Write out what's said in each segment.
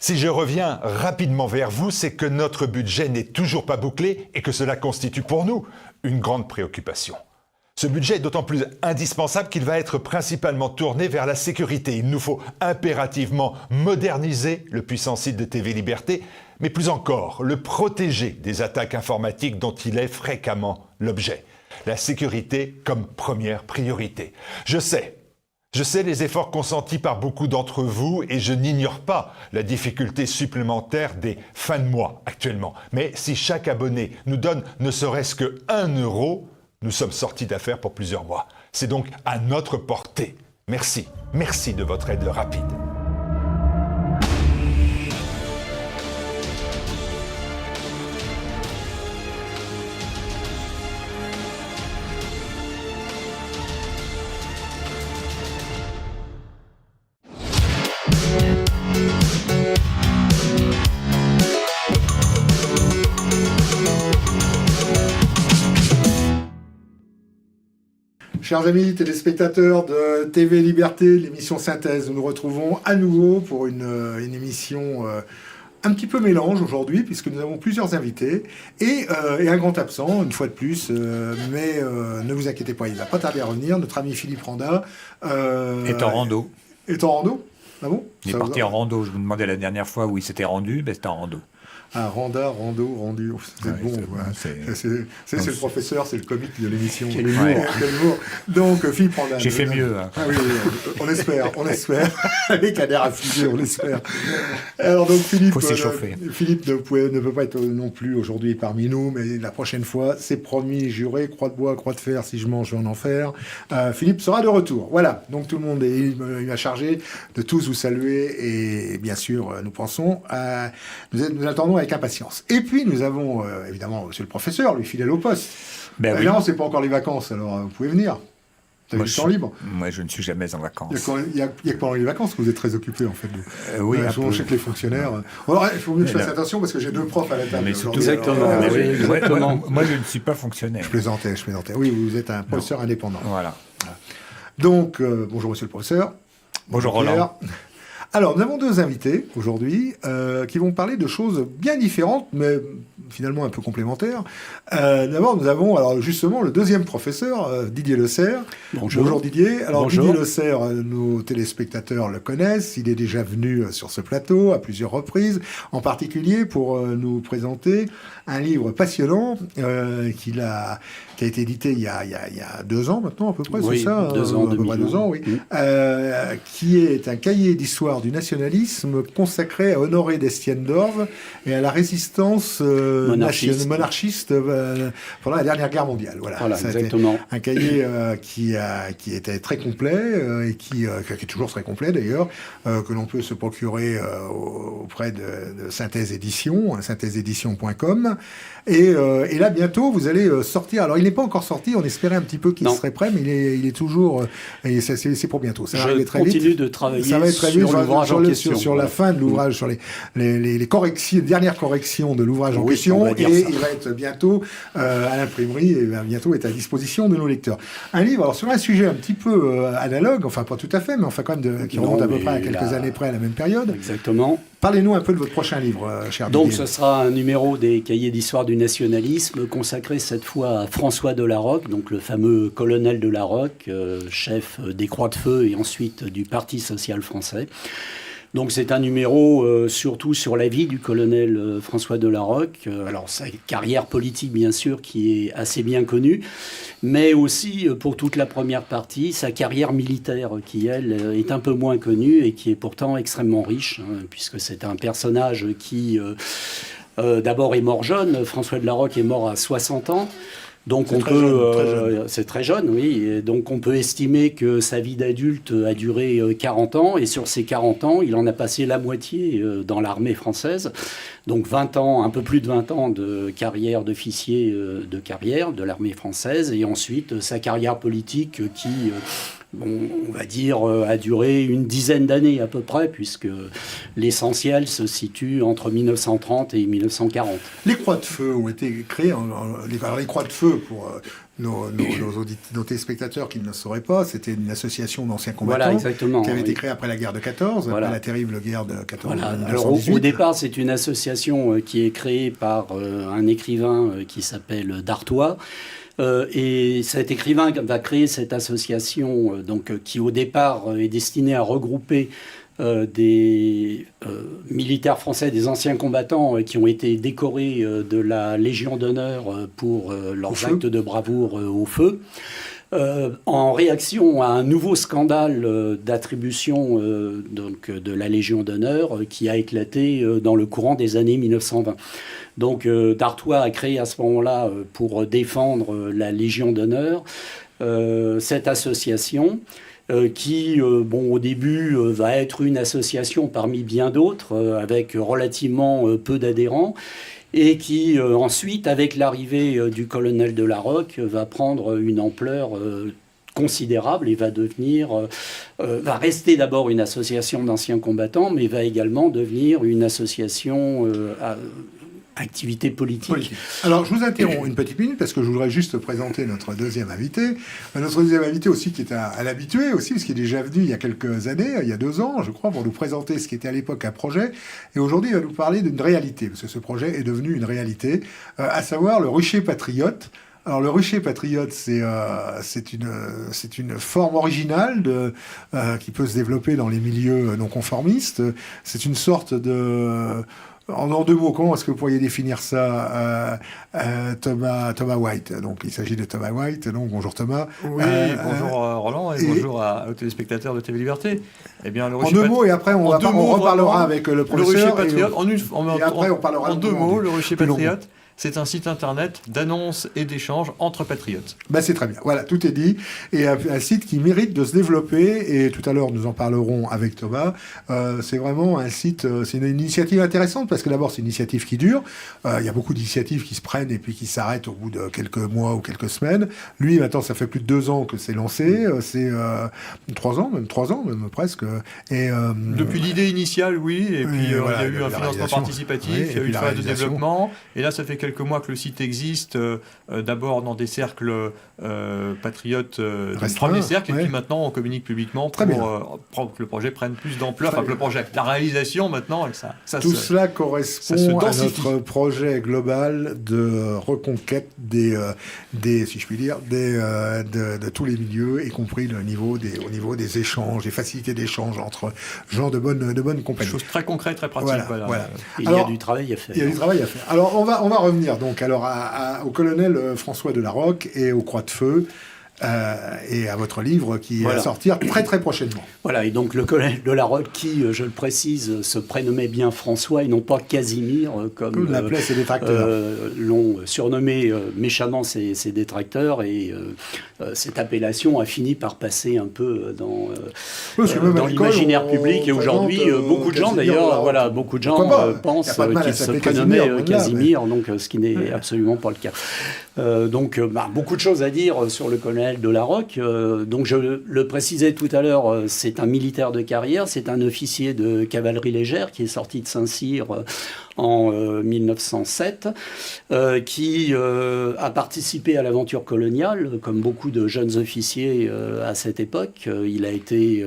Si je reviens rapidement vers vous, c'est que notre budget n'est toujours pas bouclé et que cela constitue pour nous une grande préoccupation. Ce budget est d'autant plus indispensable qu'il va être principalement tourné vers la sécurité. Il nous faut impérativement moderniser le puissant site de TV Liberté, mais plus encore, le protéger des attaques informatiques dont il est fréquemment l'objet. La sécurité comme première priorité. Je sais les efforts consentis par beaucoup d'entre vous et je n'ignore pas la difficulté supplémentaire des fins de mois actuellement. Mais si chaque abonné nous donne ne serait-ce que 1 euro, nous sommes sortis d'affaires pour plusieurs mois. C'est donc à notre portée. Merci de votre aide rapide. Chers amis téléspectateurs de TV Liberté, l'émission Synthèse, nous nous retrouvons à nouveau pour une émission un petit peu mélange aujourd'hui, puisque nous avons plusieurs invités et un grand absent, une fois de plus, mais ne vous inquiétez pas, il ne va pas tarder à revenir. Notre ami Philippe Randa est en rando. Est en rando? Ah bon? Il est parti en rando. Je me demandais la dernière fois où il s'était rendu, ben c'était en rando. Ah, Randa, Rando, Rendu, c'est ouais, bon. C'est le professeur, c'est le comique de l'émission. Quel humour. Ouais. Quel humour. Donc, Philippe Randa. J'ai fait mieux. Hein. Ah oui, on espère. Avec un air affligé, on espère. Alors, donc, Philippe. Faut s'échauffer. Philippe ne peut pas être non plus aujourd'hui parmi nous, mais la prochaine fois, c'est promis, juré, croix de bois, croix de fer, si je mange, je vais en enfer. Philippe sera de retour. Voilà. Donc, tout le monde il m'a chargé de tous vous saluer et bien sûr, nous pensons, nous attendons avec impatience. Et puis, nous avons, évidemment, monsieur le professeur, lui, fidèle au poste. Ben évidemment, c'est pas encore les vacances, alors vous pouvez venir. Vous avez du temps libre. Moi, je ne suis jamais en vacances. Il y a que pendant les vacances que vous êtes très occupé, en fait. Oui, souvent, je sais que les fonctionnaires... Alors, il faut mieux que je fasse attention, parce que j'ai 2 profs à la table. Mais surtout, exactement. Moi, je ne suis pas fonctionnaire. Je plaisantais. Oui, vous êtes un professeur indépendant. Voilà. Donc, bonjour, monsieur le professeur. Bonjour, Roland. Alors, nous avons 2 invités aujourd'hui qui vont parler de choses bien différentes, mais finalement un peu complémentaires. D'abord, nous avons justement le 2e professeur, Didier Le Serre. Bonjour Didier. Alors, bonjour. Didier Le Serre, nos téléspectateurs le connaissent. Il est déjà venu sur ce plateau à plusieurs reprises, en particulier pour nous présenter un livre passionnant qui a été édité il y a 2 ans maintenant à peu près, oui, c'est ça? 2 ans, à peu près 2 ans, oui. Qui est un cahier d'histoire du nationalisme consacré à Honoré d'Estienne-d'Orves et à la résistance monarchiste pendant la dernière guerre mondiale. Voilà exactement. Un cahier qui était très complet et qui est toujours très complet d'ailleurs, que l'on peut se procurer auprès de Synthèse Édition, synthèseédition.com. Et là, bientôt, vous allez sortir. Alors, il n'est pas encore sorti. On espérait un petit peu qu'il serait prêt, mais il est toujours... Et c'est pour bientôt. Ça va arriver très vite. Je continue de travailler ça va être très vite, sur l'ouvrage en question. Sur la fin de l'ouvrage, sur les corrections, dernières corrections de l'ouvrage en question. Et il va être bientôt à l'imprimerie et va bientôt être à disposition de nos lecteurs. Un livre, alors sur un sujet un petit peu analogue, enfin pas tout à fait, mais enfin quand même qui remonte à peu près à quelques années près à la même période. Exactement. Parlez-nous un peu de votre prochain livre, cher Didier. Donc, ce sera un numéro des cahiers d'histoire du nationalisme consacré cette fois à François de Larocque, donc le fameux colonel de Larocque, chef des Croix de Feu et ensuite du Parti social français. Donc c'est un numéro surtout sur la vie du colonel François de Larocque, alors sa carrière politique bien sûr qui est assez bien connue, mais aussi pour toute la première partie, sa carrière militaire qui elle est un peu moins connue et qui est pourtant extrêmement riche, hein, puisque c'est un personnage qui d'abord est mort jeune. François de Larocque est mort à 60 ans. Donc c'est très jeune, oui. Et donc on peut estimer que sa vie d'adulte a duré 40 ans. Et sur ces 40 ans, il en a passé la moitié dans l'armée française. Donc 20 ans, un peu plus de 20 ans de carrière d'officier de carrière de l'armée française. Et ensuite, sa carrière politique qui on va dire, a duré une dizaine d'années à peu près, puisque l'essentiel se situe entre 1930 et 1940. Les Croix de Feu ont été créées. Les Croix de Feu, pour nos téléspectateurs qui ne le sauraient pas, c'était une association d'anciens combattants, voilà, exactement, qui avait été créée après la guerre de 14, voilà. après la terrible guerre de 14. Voilà. Alors, au départ, c'est une association qui est créée par un écrivain qui s'appelle Dartois. Et cet écrivain va créer cette association qui au départ est destinée à regrouper des militaires français, des anciens combattants qui ont été décorés de la Légion d'honneur pour leurs actes de bravoure au feu. En réaction à un nouveau scandale d'attribution de la Légion d'honneur qui a éclaté dans le courant des années 1920. Donc Dartois a créé à ce moment-là, pour défendre la Légion d'honneur, cette association qui, au début, va être une association parmi bien d'autres, avec relativement peu d'adhérents, et qui, ensuite, avec l'arrivée du colonel de Larocque, va prendre une ampleur considérable et va rester d'abord une association d'anciens combattants, mais va également devenir une association activité politique. Alors, je vous interromps une petite minute parce que je voudrais juste présenter notre deuxième invité. Notre deuxième invité aussi, qui est à l'habitué aussi, parce qu'il est déjà venu il y a quelques années, il y a 2 ans, je crois, pour nous présenter ce qui était à l'époque un projet. Et aujourd'hui, il va nous parler d'une réalité, parce que ce projet est devenu une réalité, à savoir le rucher patriote. Alors le rucher patriote, c'est une forme originale qui peut se développer dans les milieux non conformistes. C'est une sorte de... En 2 mots, comment est-ce que vous pourriez définir ça, Thomas White? Donc, il s'agit de Thomas White. Donc, bonjour Thomas. Oui, bonjour Roland et bonjour aux téléspectateurs de TV Liberté. Eh bien, le en 2 mots, et après on reparlera avec le professeur. Le rucher patriote, en 2 mots, le rucher patriote. C'est un site internet d'annonces et d'échanges entre patriotes. C'est très bien. Voilà, tout est dit. Et un site qui mérite de se développer. Et tout à l'heure, nous en parlerons avec Thomas. C'est vraiment un site, c'est une initiative intéressante parce que d'abord, c'est une initiative qui dure. Il y a beaucoup d'initiatives qui se prennent et puis qui s'arrêtent au bout de quelques mois ou quelques semaines. Lui, maintenant, ça fait plus de 2 ans que c'est lancé. C'est 3 ans, même presque. Et, depuis l'idée initiale, oui. Et puis, il y a eu un financement participatif, il y a eu une phase de développement. Et là, ça fait quelques mois que le site existe, d'abord dans des cercles patriotes du premier cercle, et puis maintenant on communique publiquement pour que le projet prenne plus d'ampleur, enfin que le projet, la réalisation maintenant, cela correspond à notre projet global de reconquête si je puis dire, de tous les milieux, y compris au niveau des échanges, des facilités d'échange entre gens de bonne compagnie. Chose très concrète, très pratique. Voilà. Il y a du travail à faire. Alors on va revenir donc au colonel François de Larocque et aux Croix de Feu. Et à votre livre qui va sortir très très prochainement. Voilà, et donc le colonel de Larocque qui, je le précise, se prénommait bien François et non pas Casimir, comme l'appelaient ses détracteurs. L'ont surnommé méchamment ses détracteurs, et cette appellation a fini par passer un peu dans l'imaginaire public, et aujourd'hui, beaucoup de gens d'ailleurs, pensent qu'il se prénommait Casimir, donc ce qui n'est absolument pas le cas. Beaucoup de choses à dire sur le colonel de Larocque. Donc je le précisais tout à l'heure, c'est un militaire de carrière, c'est un officier de cavalerie légère qui est sorti de Saint-Cyr en 1907, qui a participé à l'aventure coloniale, comme beaucoup de jeunes officiers à cette époque. Il a été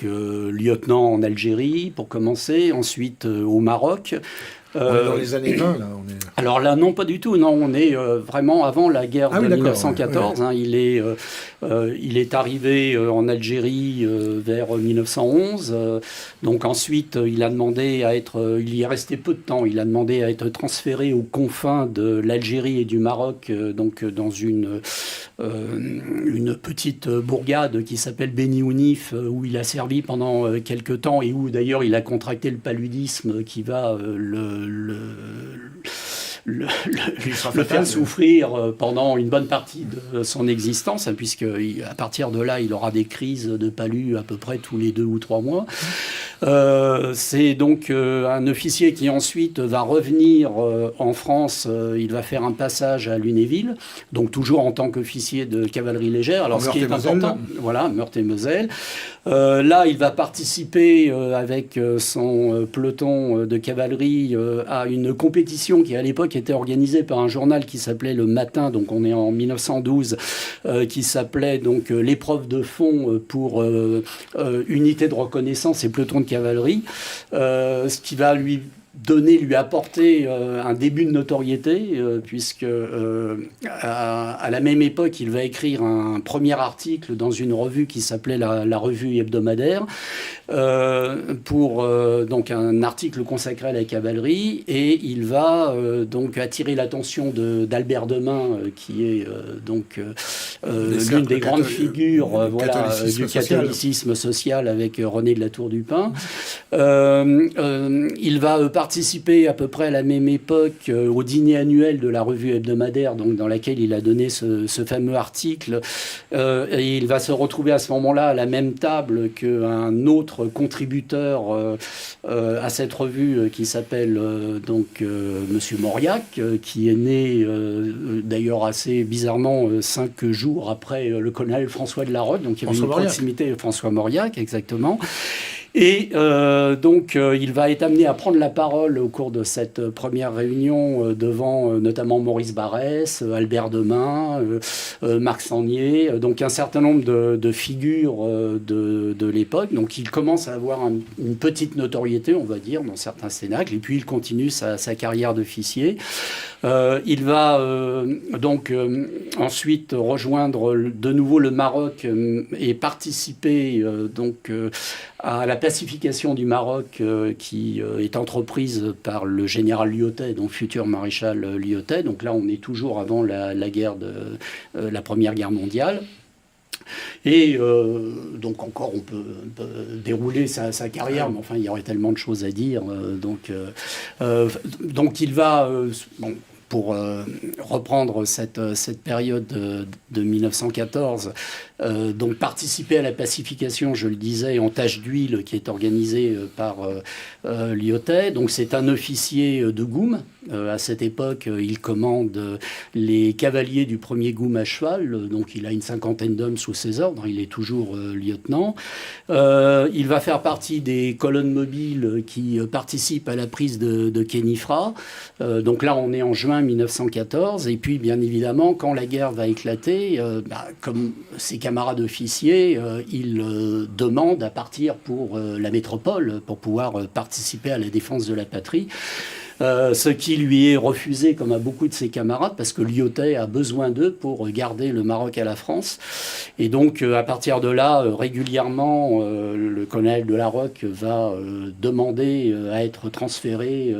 lieutenant en Algérie, pour commencer, ensuite au Maroc. On est dans les années 20, là. Alors là, non, pas du tout. Non, on est vraiment avant la guerre de 1914. Ouais. Il est arrivé en Algérie vers 1911. Donc ensuite, il a demandé à être... il y est resté peu de temps. Il a demandé à être transféré aux confins de l'Algérie et du Maroc, dans une petite bourgade qui s'appelle Beni Ounif, où il a servi pendant quelques temps et où d'ailleurs il a contracté le paludisme qui va le faire souffrir pendant une bonne partie de son existence, puisque à partir de là, il aura des crises de palu à peu près tous les 2 ou 3 mois. C'est donc un officier qui ensuite va revenir en France. Il va faire un passage à Lunéville, donc toujours en tant qu'officier de cavalerie légère. Alors ce qui est important, voilà, Meurthe-et-Moselle. Là, il va participer avec son peloton de cavalerie à une compétition qui à l'époque était organisée par un journal qui s'appelait Le Matin, donc on est en 1912, qui s'appelait donc l'épreuve de fond pour unité de reconnaissance et peloton de cavalerie, ce qui va lui apporter un début de notoriété, puisque à la même époque, il va écrire un premier article dans une revue qui s'appelait la Revue hebdomadaire, pour donc un article consacré à la cavalerie, et il va donc attirer l'attention d'Albert Demain, qui est donc l'une des grandes figures du catholicisme social avec René de la Tour du Pin. Il va participer à peu près à la même époque au dîner annuel de la Revue hebdomadaire, donc dans laquelle il a donné ce fameux article. Et il va se retrouver à ce moment-là à la même table qu'un autre contributeur à cette revue qui s'appelle donc Monsieur Mauriac, qui est né d'ailleurs assez bizarrement 5 jours après le colonel François de la Rocque, donc il y avait une proximité. François Mauriac, exactement. Et donc, il va être amené à prendre la parole au cours de cette première réunion devant notamment Maurice Barrès, Albert Demain, Marc Sangnier, donc un certain nombre de figures de l'époque. Donc, il commence à avoir une petite notoriété, on va dire, dans certains cénacles, et puis il continue sa carrière d'officier. Il va donc ensuite rejoindre de nouveau le Maroc et participer donc à la pacification du Maroc qui est entreprise par le général Lyautey, donc futur maréchal Lyautey. Donc là, on est toujours avant la guerre la Première Guerre mondiale. Et donc encore, on peut dérouler sa carrière, mais enfin, il y aurait tellement de choses à dire. Donc il va... pour reprendre cette période de 1914, donc participer à la pacification, je le disais, en tache d'huile qui est organisée par Lyautey. Donc c'est un officier de Goum. À cette époque, il commande les cavaliers du 1er Goum à cheval. Donc il a une 50aine d'hommes sous ses ordres. Il est toujours lieutenant. Il va faire partie des colonnes mobiles qui participent à la prise de Khénifra. Donc là, on est en juin 1914. Et puis, bien évidemment, quand la guerre va éclater, comme ses camarades officiers, il demande à partir pour la métropole pour pouvoir participer à la défense de la patrie. Ce qui lui est refusé, comme à beaucoup de ses camarades, parce que Lyautey a besoin d'eux pour garder le Maroc à la France. Et donc, à partir de là, régulièrement, le colonel de la Rocque va demander à être transféré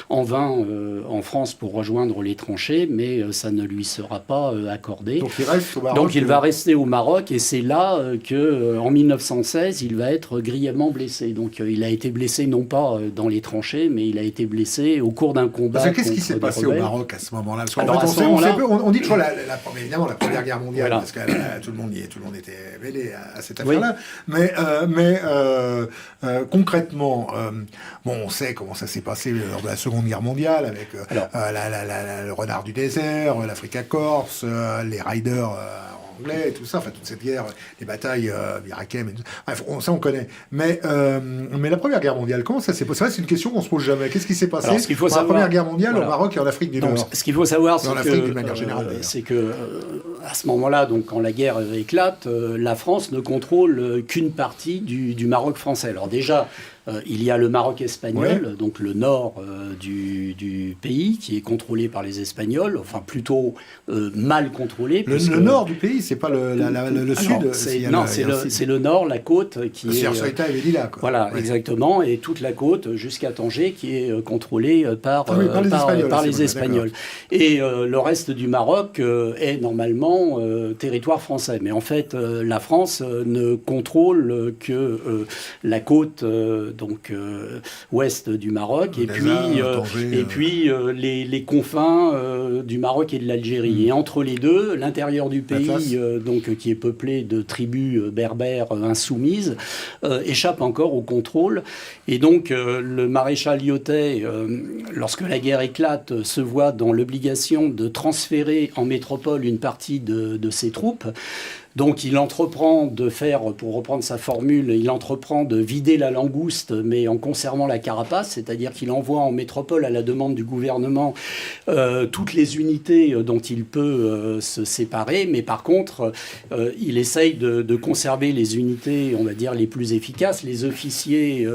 en vain en France pour rejoindre les tranchées, mais ça ne lui sera pas accordé. Donc, il reste au Maroc. Donc, il va rester au Maroc, et c'est là qu'en 1916, il va être grièvement blessé. Donc, il a été blessé non pas dans les tranchées, mais il a été blessé au cours d'un combat. Qu'est-ce qui s'est passé au Maroc à ce moment-là? Parce qu'en fait, on dit toujours évidemment la Première Guerre mondiale, voilà. Parce que tout le monde était mêlé à cette affaire-là. Oui. Mais concrètement, on sait comment ça s'est passé lors de la Seconde Guerre mondiale avec le renard du désert, l'Africa Corse, les riders anglais et tout ça, enfin toute cette guerre, les batailles irakiennes, bref, ça on connaît. Mais la Première Guerre mondiale, comment ça s'est passé? C'est une question qu'on se pose jamais. Qu'est-ce qui s'est passé dans la Première Guerre mondiale au Maroc et en Afrique du Nord? Ce qu'il faut savoir, c'est que à ce moment-là, donc quand la guerre éclate, la France ne contrôle qu'une partie du Maroc français. Alors déjà, il y a le Maroc espagnol, donc le nord du pays, qui est contrôlé par les Espagnols, enfin plutôt mal contrôlé. Le nord du pays, c'est pas le sud. C'est le nord, la côte qui est... Ceuta et Melilla, quoi. Voilà, exactement, et toute la côte jusqu'à Tanger qui est contrôlée par les Espagnols. Et le reste du Maroc est normalement territoire français. Mais en fait, la France ne contrôle que la côte ouest du Maroc, Tanger, les confins du Maroc et de l'Algérie. Et entre les deux, l'intérieur du pays, qui est peuplé de tribus berbères insoumises, échappe encore au contrôle. Et donc, le maréchal Lyautey, lorsque la guerre éclate, se voit dans l'obligation de transférer en métropole une partie de ses troupes. Donc il entreprend de faire, pour reprendre sa formule, il entreprend de vider la langouste, mais en conservant la carapace, c'est-à-dire qu'il envoie en métropole, à la demande du gouvernement, toutes les unités dont il peut se séparer, mais par contre, il essaye de conserver les unités, on va dire, les plus efficaces, les officiers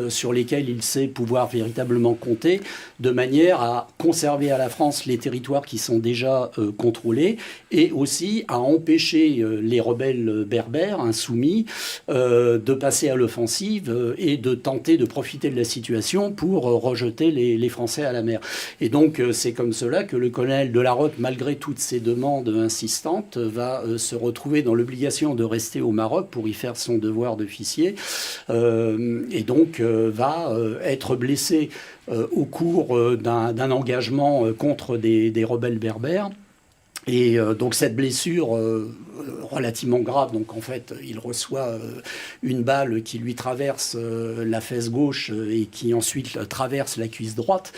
sur lesquels il sait pouvoir véritablement compter, de manière à conserver à la France les territoires qui sont déjà contrôlés, et aussi à empêcher les rebelles berbères insoumis de passer à l'offensive et de tenter de profiter de la situation pour rejeter les Français à la mer. Et donc c'est comme cela que le colonel de Larocque, malgré toutes ces demandes insistantes, va se retrouver dans l'obligation de rester au Maroc pour y faire son devoir d'officier, et donc va être blessé au cours d'un engagement contre des rebelles berbères. Et donc cette blessure relativement grave, donc en fait il reçoit une balle qui lui traverse la fesse gauche et qui ensuite traverse la cuisse droite.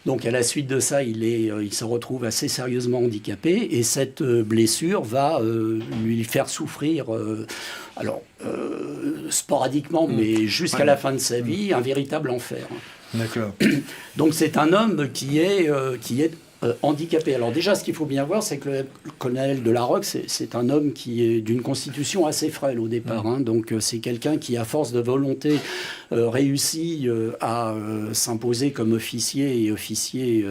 Donc à la suite de ça, il se retrouve assez sérieusement handicapé, et cette blessure va lui faire souffrir sporadiquement, mais jusqu'à la fin de sa vie, un véritable enfer. D'accord. Donc c'est un homme qui est handicapé. Alors déjà, ce qu'il faut bien voir, c'est que le colonel de Larocque, c'est un homme qui est d'une constitution assez frêle au départ. Donc c'est quelqu'un qui, à force de volonté, réussit à s'imposer comme officier, et officier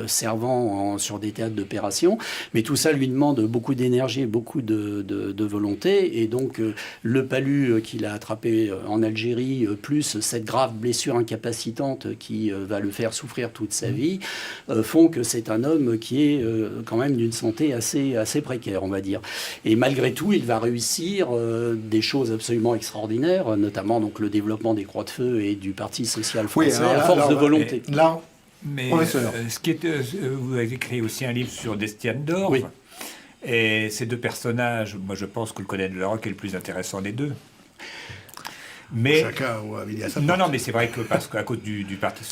servant sur des théâtres d'opération. Mais tout ça lui demande beaucoup d'énergie et beaucoup de volonté. Et donc le palu qu'il a attrapé en Algérie, plus cette grave blessure incapacitante qui va le faire souffrir toute sa vie, font que c'est un homme qui est quand même d'une santé assez précaire, on va dire. Et malgré tout, il va réussir des choses absolument extraordinaires, notamment donc le développement des Croix de Feu et du Parti social français, à force de volonté. Vous avez écrit aussi un livre sur Destienne-Dors. Oui. Et ces deux personnages, moi je pense que le colonel de Larocque est le plus intéressant des deux. Mais non, mais c'est vrai que parce qu'à cause du parti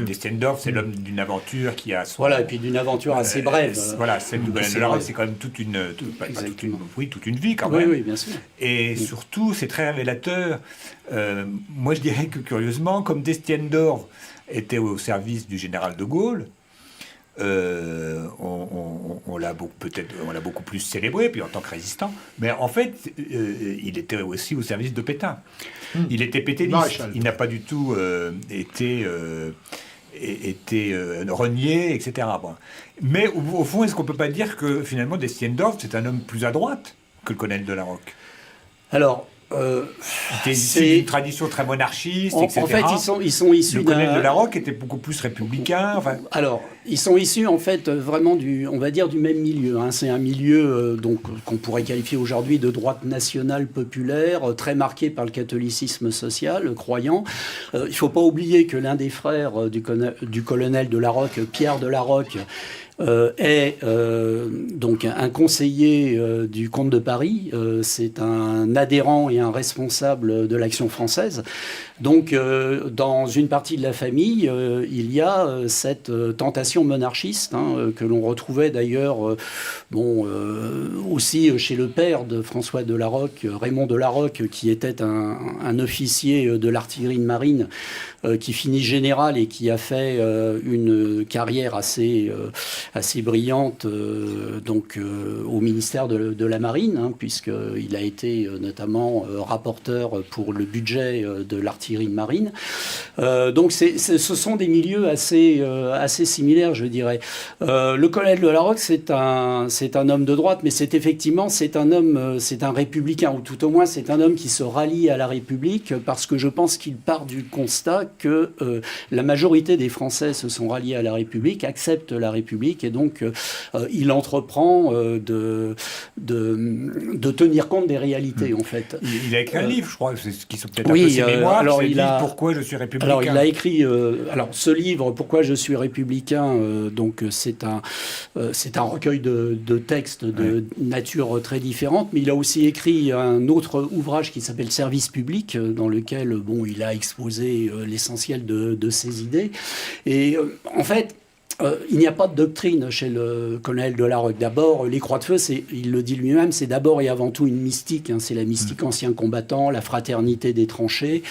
d'Estienne-Dors, c'est l'homme d'une aventure qui a et puis d'une aventure assez brève. Celle du colonel de Larocque, c'est quand même toute une vie quand même. Oui, bien sûr. Et surtout, c'est très révélateur. Moi, je dirais que curieusement, comme Destienne-Dors était au service du général de Gaulle, on l'a beaucoup plus célébré, puis en tant que résistant. Mais en fait, il était aussi au service de Pétain. Il était pétainiste. Il n'a pas du tout été renié, etc. Bon. Mais au fond, est-ce qu'on peut pas dire que finalement Destienne-Dors, c'est un homme plus à droite que le colonel de Larocque? Alors, c'est une tradition très monarchiste, etc. En fait, ils sont issus le colonel de Larocque était beaucoup plus républicain. Alors, ils sont issus en fait vraiment du même milieu. C'est un milieu qu'on pourrait qualifier aujourd'hui de droite nationale populaire, très marqué par le catholicisme social, croyant. Il ne faut pas oublier que l'un des frères du colonel de Larocque, Pierre de Larocque, est donc un conseiller du comte de Paris. C'est un adhérent et un responsable de l'Action française. Donc, dans une partie de la famille, il y a cette tentation monarchiste que l'on retrouvait d'ailleurs aussi chez le père de François de Larocque, Raymond de Larocque, qui était un officier de l'artillerie de marine, qui finit général et qui a fait une carrière assez brillante au ministère de la Marine, puisqu'il a été notamment rapporteur pour le budget de l'artillerie de marine. Donc ce sont des milieux assez similaires. similaire, je dirais. Le colonel de la Rocque, c'est un homme de droite, mais c'est un républicain, ou tout au moins c'est un homme qui se rallie à la République, parce que je pense qu'il part du constat que la majorité des Français se sont ralliés à la République, acceptent la République, et donc il entreprend de tenir compte des réalités, en fait. Il a écrit un livre, je crois, c'est ce qui sont peut-être un peu ses mémoires, alors il a... Pourquoi je suis républicain. Alors il a écrit, ce livre, Pourquoi je suis républicain, donc c'est un recueil de textes de nature très différente, mais il a aussi écrit un autre ouvrage qui s'appelle Service public, dans lequel il a exposé l'essentiel de ses idées. Et en fait, il n'y a pas de doctrine chez le colonel de la Rocque. D'abord, les croix de feu, il le dit lui-même, c'est d'abord et avant tout une mystique. C'est la mystique ancien combattant, la fraternité des tranchées.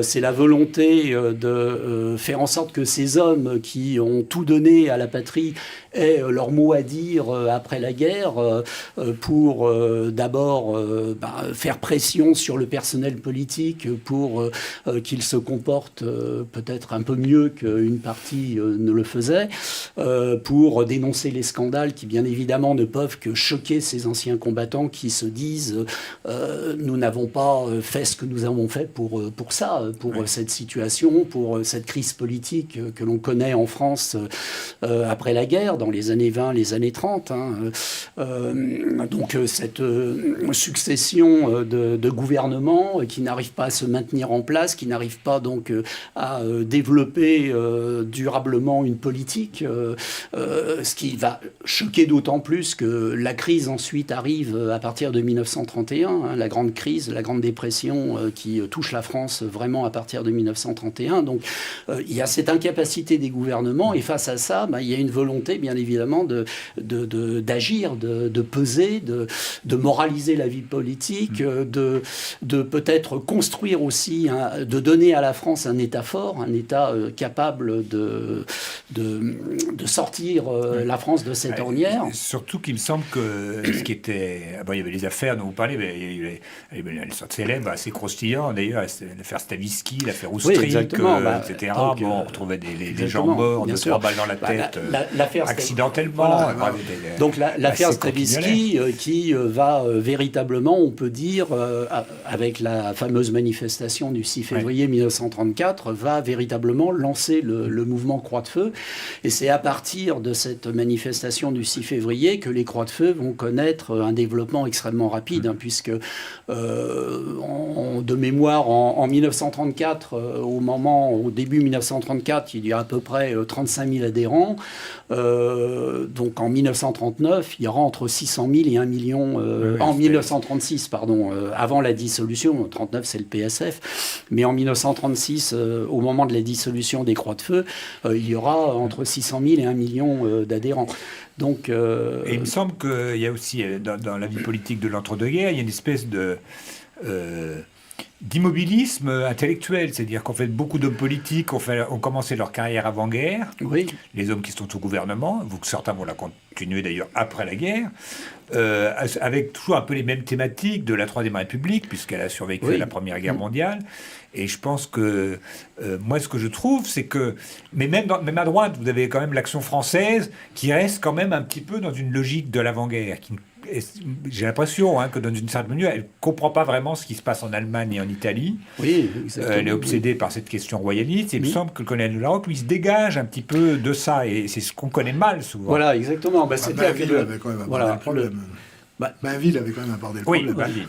C'est la volonté de faire en sorte que ces hommes qui ont tout donné à la patrie aient leur mot à dire après la guerre pour d'abord faire pression sur le personnel politique pour qu'il se comporte peut-être un peu mieux qu'une partie ne le faisait. Pour dénoncer les scandales qui, bien évidemment, ne peuvent que choquer ces anciens combattants qui se disent nous n'avons pas fait ce que nous avons fait pour cette situation, pour cette crise politique que l'on connaît en France après la guerre, dans les années 20, les années 30. Donc cette succession de gouvernements qui n'arrivent pas à se maintenir en place, qui n'arrivent pas donc à développer durablement une politique, ce qui va choquer d'autant plus que la crise ensuite arrive à partir de 1931, la grande crise, la grande dépression qui touche la France vraiment à partir de 1931. Donc il y a cette incapacité des gouvernements, et face à ça, il y a une volonté bien évidemment d'agir, de peser, de moraliser la vie politique, de peut-être construire aussi, de donner à la France un État fort, un État capable de sortir la France de cette ornière. Surtout qu'il me semble que ce qui était... il y avait les affaires dont vous parlez, mais il y avait les sortes célèbres, assez croustillantes d'ailleurs, l'affaire Stavisky, l'affaire Oustric, etc. Donc, on retrouvait des gens morts de 3 balles dans la tête, accidentellement. Donc l'affaire Stavisky qui va véritablement, on peut dire, avec la fameuse manifestation du 6 février 1934, va véritablement lancer le mouvement Croix de Feu. Et c'est à partir de cette manifestation du 6 février que les Croix de Feu vont connaître un développement extrêmement rapide, puisque de mémoire, en 1934, au début 1934, il y a à peu près 35 000 adhérents. Donc en 1939, il y aura entre 600 000 et 1 million. En 1936, pardon, avant la dissolution, 39 c'est le PSF, mais en 1936, au moment de la dissolution des Croix de Feu, il y aura entre 600 000 et 1 million d'adhérents. Donc, Et il me semble qu'il y a aussi, dans la vie politique de l'entre-deux-guerres, il y a une espèce d'immobilisme intellectuel, c'est-à-dire qu'en fait beaucoup d'hommes politiques ont commencé leur carrière avant-guerre, les hommes qui sont au gouvernement, certains vont la continuer d'ailleurs après la guerre, avec toujours un peu les mêmes thématiques de la Troisième République, puisqu'elle a survécu à la Première Guerre mondiale. Et je pense que, moi, ce que je trouve, c'est que... Mais même à droite, vous avez quand même l'Action française qui reste quand même un petit peu dans une logique de l'avant-guerre. J'ai l'impression que dans une certaine mesure, elle ne comprend pas vraiment ce qui se passe en Allemagne et en Italie. Oui, exactement. Elle est obsédée par cette question royaliste. Et il me semble que le colonel de la Rocque, lui, se dégage un petit peu de ça. Et c'est ce qu'on connaît mal, souvent. Voilà, exactement. Bainville avait quand même abordé le problème. Bainville avait quand même abordé le problème. Bainville.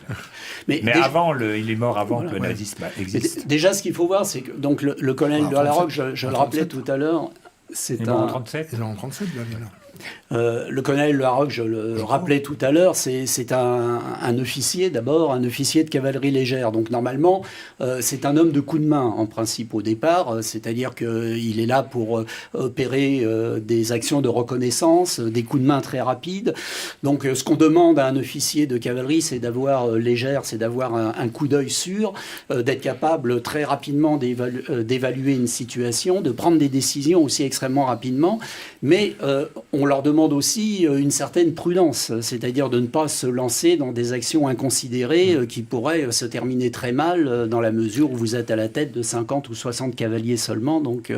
Mais déjà, il est mort avant que le nazisme existe. Déjà, ce qu'il faut voir, c'est que donc, le colonel de la Rocque, je le rappelais tout à l'heure, c'est en 37. Il est en 37, Bainville. Le colonel de la Rocque, je le rappelais tout à l'heure, c'est un officier d'abord, un officier de cavalerie légère. Donc normalement, c'est un homme de coup de main en principe au départ, c'est-à-dire qu'il est là pour opérer des actions de reconnaissance, des coups de main très rapides. Donc ce qu'on demande à un officier de cavalerie, c'est d'avoir légère, c'est d'avoir un coup d'œil sûr, d'être capable très rapidement d'évaluer une situation, de prendre des décisions aussi extrêmement rapidement. Mais on leur demande aussi une certaine prudence, c'est-à-dire de ne pas se lancer dans des actions inconsidérées qui pourraient se terminer très mal dans la mesure où vous êtes à la tête de 50 ou 60 cavaliers seulement. Donc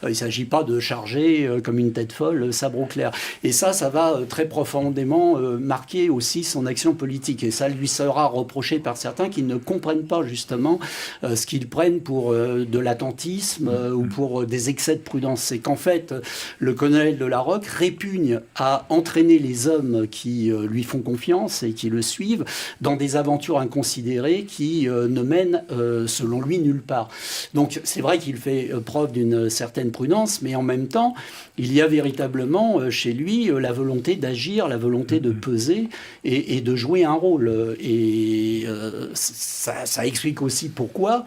il ne s'agit pas de charger comme une tête folle sabre au clair. Et ça va très profondément marquer aussi son action politique. Et ça lui sera reproché par certains qui ne comprennent pas justement ce qu'ils prennent pour de l'attentisme ou pour des excès de prudence. C'est qu'en fait, le colonel de Larocque répugne à entraîner les hommes qui lui font confiance et qui le suivent dans des aventures inconsidérées qui ne mènent, selon lui, nulle part. Donc c'est vrai qu'il fait preuve d'une certaine prudence, mais en même temps, il y a véritablement chez lui la volonté d'agir, la volonté de peser et de jouer un rôle. Et ça explique aussi pourquoi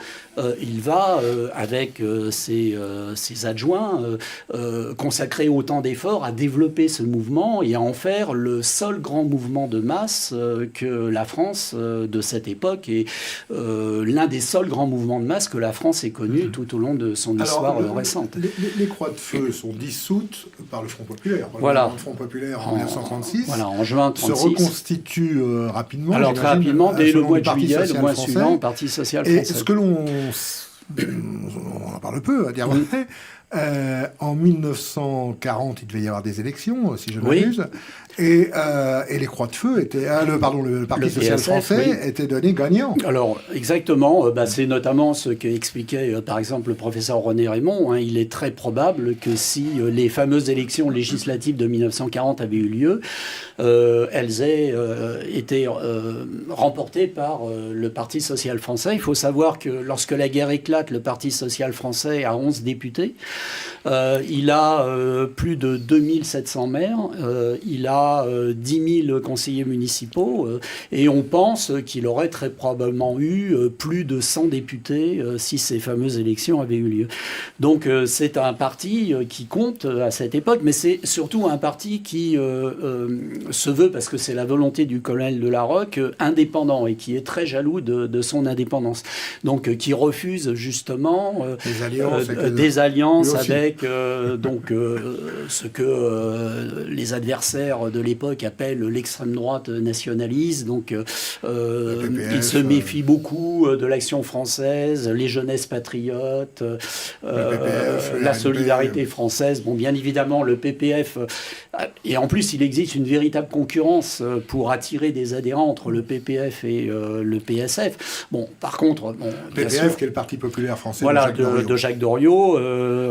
il va, avec ses adjoints, consacrer autant d'efforts à développer ce mouvement et à en faire le seul grand mouvement de masse que la France de cette époque et l'un des seuls grands mouvements de masse que la France ait connu tout au long de son histoire récente. Les Croix de Feu sont dissoutes par le Front Populaire. Voilà. Le Front Populaire en 1936. Voilà, en juin 1936. Se reconstitue rapidement. Alors très rapidement, dès le mois de juillet, le mois suivant, le Parti social français. Et ce que on en parle peu, à dire vrai. En 1940, il devait y avoir des élections, si je ne m'abuse, et les Croix de Feu étaient, le Parti social français était donné gagnant. Alors exactement, c'est notamment ce qu'expliquait par exemple le professeur René Raymond. Il est très probable que si les fameuses élections législatives de 1940 avaient eu lieu, elles aient été remportées par le Parti social français. Il faut savoir que lorsque la guerre éclate, le Parti social français a 11 députés. Il a plus de 2700 maires, il a 10 000 conseillers municipaux et on pense qu'il aurait très probablement eu plus de 100 députés si ces fameuses élections avaient eu lieu. Donc c'est un parti qui compte à cette époque, mais c'est surtout un parti qui se veut, parce que c'est la volonté du colonel de Larocque, indépendant et qui est très jaloux de son indépendance. Donc qui refuse justement des alliances avec ce que les adversaires de l'époque appellent l'extrême droite nationaliste. Donc il se méfie beaucoup de l'Action française, les jeunesses patriotes, la solidarité française. Bon, bien évidemment, le PPF. Et en plus, il existe une véritable concurrence pour attirer des adhérents entre le PPF et le PSF. Bon, par contre... PPF, qui est le Parti populaire français de Jacques Doriot,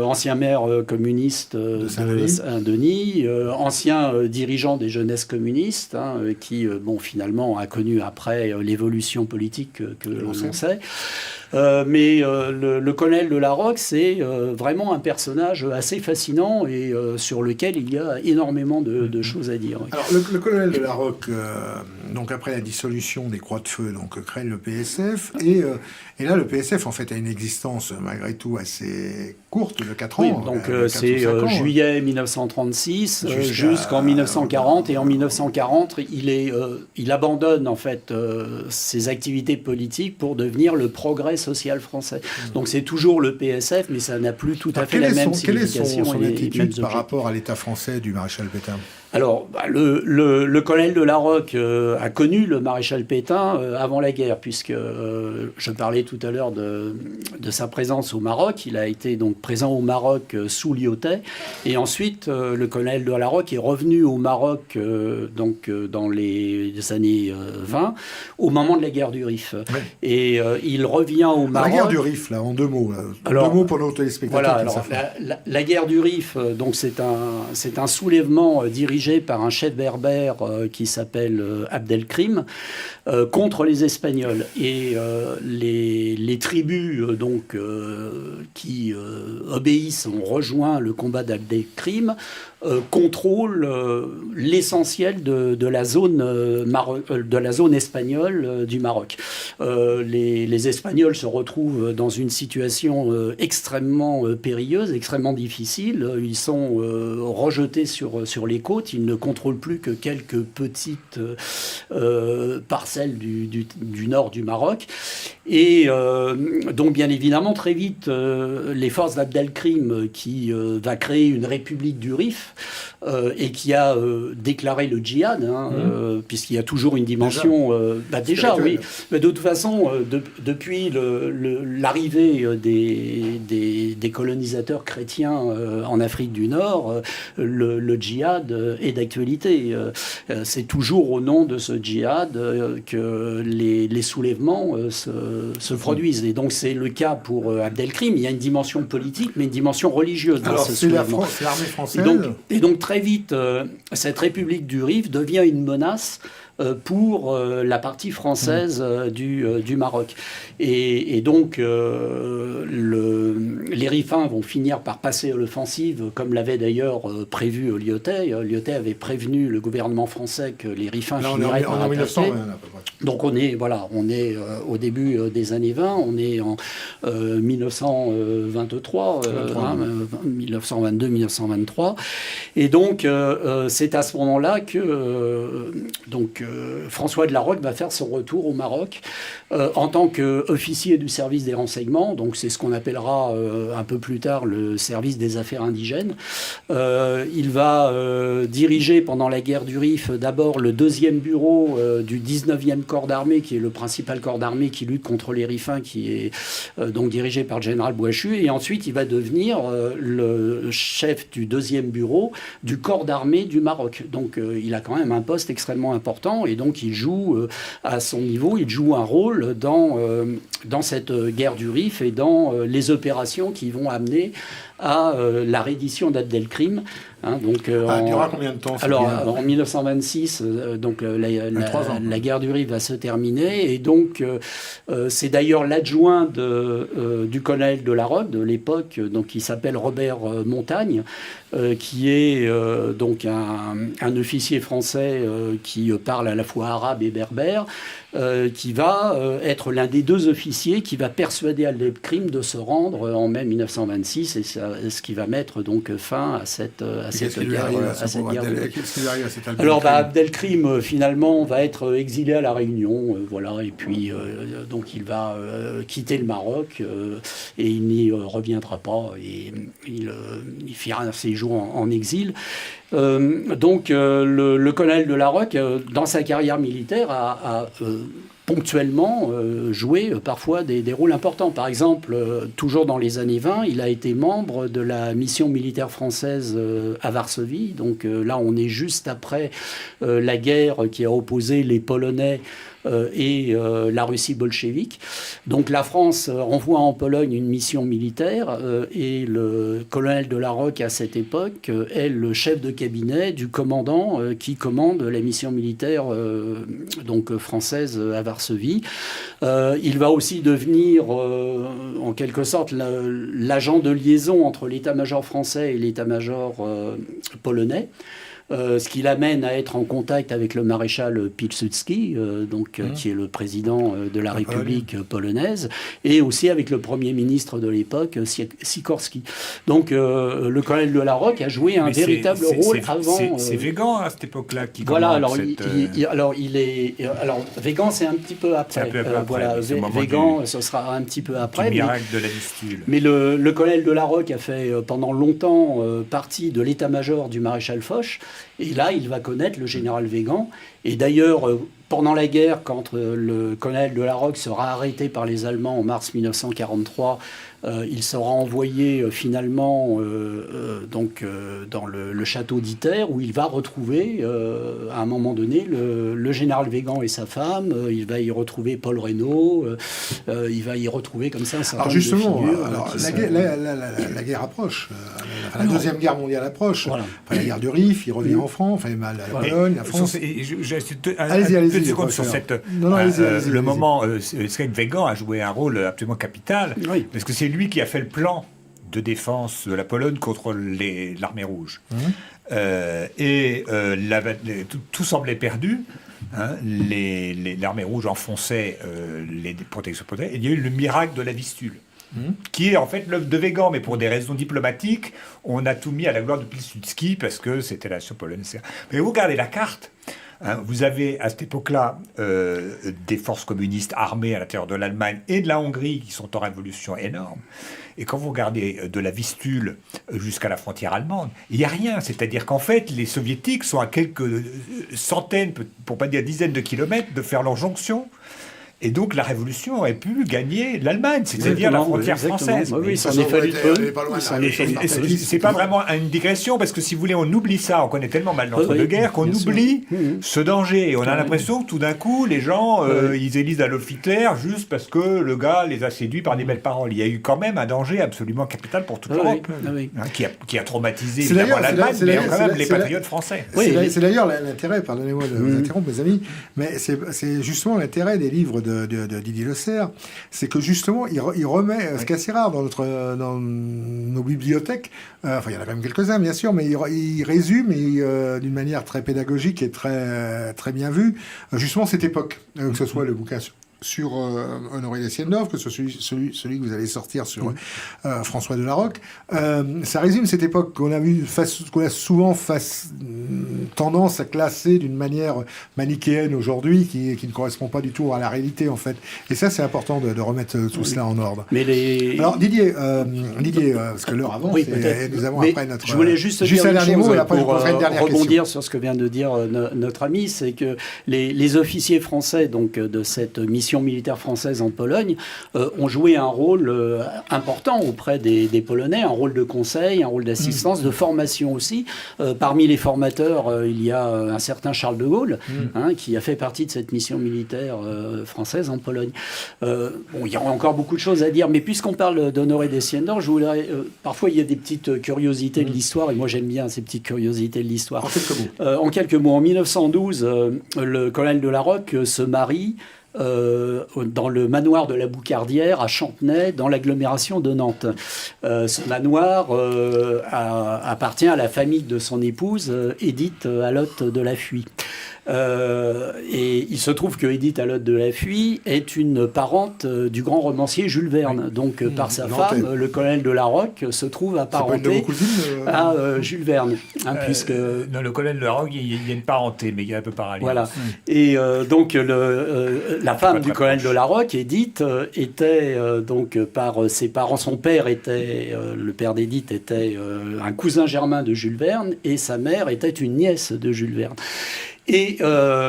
ancien maire communiste de Saint-Denis, ancien dirigeant des jeunesses communistes, qui, finalement, a connu après l'évolution politique que l'on sait. Mais le colonel de Larocque, c'est vraiment un personnage assez fascinant et sur lequel il y a énormément de choses à dire. Alors, le colonel de Larocque, donc après la dissolution des Croix de Feu, donc crée le PSF, et là, le PSF, en fait, a une existence, malgré tout, assez courte, de 4 ans. Oui, donc c'est juillet 1936 jusqu'en 1940, et en 1940, il abandonne, en fait, ses activités politiques pour devenir le Progrès social français. Donc c'est toujours le PSF, mais ça n'a plus tout à fait la même signification. Quelle est son attitude par rapport à l'État français du maréchal Pétain ? Alors, le colonel de Larocque a connu le maréchal Pétain avant la guerre, puisque je parlais tout à l'heure de sa présence au Maroc. Il a été donc présent au Maroc sous Lyautey, et ensuite le colonel de Larocque est revenu au Maroc dans les années 20, au moment de la guerre du Rif. Ouais. Et il revient au Maroc. La guerre du Rif, là, en 2 mots. Alors, 2 mots pour nos téléspectateurs. Voilà, la guerre du Rif, donc c'est un soulèvement dirigé par un chef berbère qui s'appelle Abdelkrim contre les Espagnols. Et les tribus qui obéissent ont rejoint le combat d'Abdelkrim, contrôlent l'essentiel de la zone espagnole du Maroc. Les Espagnols se retrouvent dans une situation extrêmement périlleuse, extrêmement difficile. Ils sont rejetés sur les côtes. fait, il ne contrôle plus que quelques petites parcelles du nord du Maroc. Et donc, bien évidemment, très vite, les forces d'Abdelkrim, qui va créer une république du Rif, et qui a déclaré le djihad, puisqu'il y a toujours une dimension... déjà, oui. Mais de toute façon, depuis l'arrivée des colonisateurs chrétiens en Afrique du Nord, le djihad est d'actualité. C'est toujours au nom de ce djihad que les soulèvements se produisent. Et donc, c'est le cas pour Abdelkrim. Il y a une dimension politique, mais une dimension religieuse dans ce soulèvement. C'est l'armée française. Et donc, très vite, cette République du Rif devient une menace pour la partie française du Maroc. Et donc, les Rifins vont finir par passer à l'offensive, comme l'avait d'ailleurs prévu Lyautey. Lyautey avait prévenu le gouvernement français que les Rifins finiraient par attaquer. 1920, à peu près. Donc on est au début des années 20, on est en 1923, 1922-1923. Et donc, c'est à ce moment-là que François de la Roque va faire son retour au Maroc en tant qu'officier du service des renseignements. Donc c'est ce qu'on appellera un peu plus tard le service des affaires indigènes. Il va diriger pendant la guerre du Rif d'abord le 2e bureau du 19e corps d'armée, qui est le principal corps d'armée qui lutte contre les Rifins, qui est donc dirigé par le général Bouachu. Et ensuite, il va devenir le chef du 2e bureau du corps d'armée du Maroc. Donc il a quand même un poste extrêmement important, et donc il joue à son niveau, il joue un rôle dans cette guerre du Rif et dans les opérations qui vont amener à la reddition d'Abdelkrim. Il durera combien de temps? Alors, en 1926, la guerre du Rif va se terminer, et donc c'est d'ailleurs l'adjoint du colonel de la Roque de l'époque, donc qui s'appelle Robert Montagne, qui est donc un officier français qui parle à la fois arabe et berbère, qui va être l'un des 2 officiers qui va persuader Abdelkrim de se rendre en mai 1926, et ce qui va mettre donc fin à cette guerre. Alors Abdelkrim finalement va être exilé à La Réunion, et puis donc il va quitter le Maroc et il n'y reviendra pas, et il fera un séjour en exil. Le colonel de la Roque, dans sa carrière militaire, a ponctuellement joué parfois des rôles importants. Par exemple, toujours dans les années 20, il a été membre de la mission militaire française à Varsovie. Donc là, on est juste après la guerre qui a opposé les Polonais et la Russie bolchevique. Donc la France envoie en Pologne une mission militaire, et le colonel de la Roque à cette époque est le chef de cabinet du commandant qui commande la mission militaire française à Varsovie. Il va aussi devenir en quelque sorte l'agent de liaison entre l'état-major français et l'état-major polonais. Ce qui l'amène à être en contact avec le maréchal Pilsudski, qui est le président de la République polonaise, et aussi avec le Premier ministre de l'époque, Sikorski. Donc le colonel de la Roque a joué un véritable rôle avant... C'est Weygand à cette époque-là qui commande alors Weygand, c'est un petit peu après. Weygand, ce sera un petit peu après. Du miracle de la Vistule. Mais le colonel de la Roque a fait pendant longtemps partie de l'état-major du maréchal Foch. Et là, il va connaître le général Weygand. Et d'ailleurs, pendant la guerre, quand le colonel de la Roque sera arrêté par les Allemands en mars 1943, il sera envoyé finalement dans le château d'Iter, où il va retrouver à un moment donné le général Weygand et sa femme. Il va y retrouver Paul Reynaud. Il va y retrouver comme ça un certain nombre de figures. La guerre approche. La Deuxième Guerre mondiale approche. Voilà. Après la guerre du Rif, il revient en France, la Pologne, la France. Allez-y, secondes sur le moment. C'est que Weygand a joué un rôle absolument capital, parce que c'est lui qui a fait le plan de défense de la Pologne contre l'armée rouge. Tout semblait perdu. L'armée rouge enfonçait les protections polonaises. Il y a eu le miracle de la Vistule. qui est en fait l'œuvre de Weygand, mais pour des raisons diplomatiques, on a tout mis à la gloire de Pilsudski parce que c'était la nation polonaise. Mais vous regardez la carte, vous avez à cette époque-là des forces communistes armées à l'intérieur de l'Allemagne et de la Hongrie qui sont en révolution énorme. Et quand vous regardez de la Vistule jusqu'à la frontière allemande, il n'y a rien. C'est-à-dire qu'en fait, les soviétiques sont à quelques centaines, pour pas dire dizaines de kilomètres de faire leur jonction. Et donc la révolution aurait pu gagner l'Allemagne, c'est-à-dire la frontière française. Oui, ça en est fallu peu. C'est pas vraiment une digression, parce que si vous voulez, on oublie ça. On connaît tellement mal l'entre-deux-guerres qu'on oublie ce danger. Et on a l'impression que tout d'un coup, les gens, ils élisent Adolf Hitler juste parce que le gars les a séduits par des belles paroles. Il y a eu quand même un danger absolument capital pour toute l'Europe, qui a traumatisé évidemment l'Allemagne, mais quand même les patriotes français. C'est d'ailleurs l'intérêt, pardonnez-moi de vous interrompre, mes amis, mais c'est justement l'intérêt des livres de Didier Le Cerf, c'est que justement il remet, ce qui est assez rare dans nos bibliothèques, enfin il y en a quand même quelques-uns bien sûr, mais il résume d'une manière très pédagogique et très, très bien vue, justement cette époque, que ce soit le bouquin sur Honoré Dessiendorf, que ce soit celui que vous allez sortir sur François de la Roque. Ça résume cette époque qu'on a souvent tendance à classer d'une manière manichéenne aujourd'hui, qui ne correspond pas du tout à la réalité, en fait. Et ça, c'est important de remettre tout cela en ordre. Mais Alors, Didier, parce que l'heure avance, et nous avons après notre... Je voulais juste dire un dernier mot, et après, pour je poserai une dernière question. rebondir sur ce que vient de dire notre ami, c'est que les officiers français donc, de cette mission militaire française en Pologne ont joué un rôle important auprès des Polonais, un rôle de conseil, un rôle d'assistance, de formation aussi. Parmi les formateurs, il y a un certain Charles de Gaulle, qui a fait partie de cette mission militaire française en Pologne. Bon, il y a encore beaucoup de choses à dire, mais puisqu'on parle d'Honoré Dessiendorf, je voudrais... parfois, il y a des petites curiosités de l'histoire, et moi j'aime bien ces petites curiosités de l'histoire. En quelques mots, en 1912, le colonel de la Roque se marie dans le manoir de la Boucardière à Chantenay, dans l'agglomération de Nantes. Ce manoir appartient à la famille de son épouse, Édith Alotte de la Fuye. Et il se trouve que Édith Alotte de la Fuye est une parente du grand romancier Jules Verne. Donc, par sa femme, le colonel de la Roque se trouve apparenté à Jules Verne. Puisque... Non, le colonel de la Roque, il y a une parenté, mais il y a un peu parallèle. Voilà. Et donc, la femme du colonel de la Roque, Édith, était donc par ses parents. Son père était, le père d'Édith était un cousin germain de Jules Verne, et sa mère était une nièce de Jules Verne. Et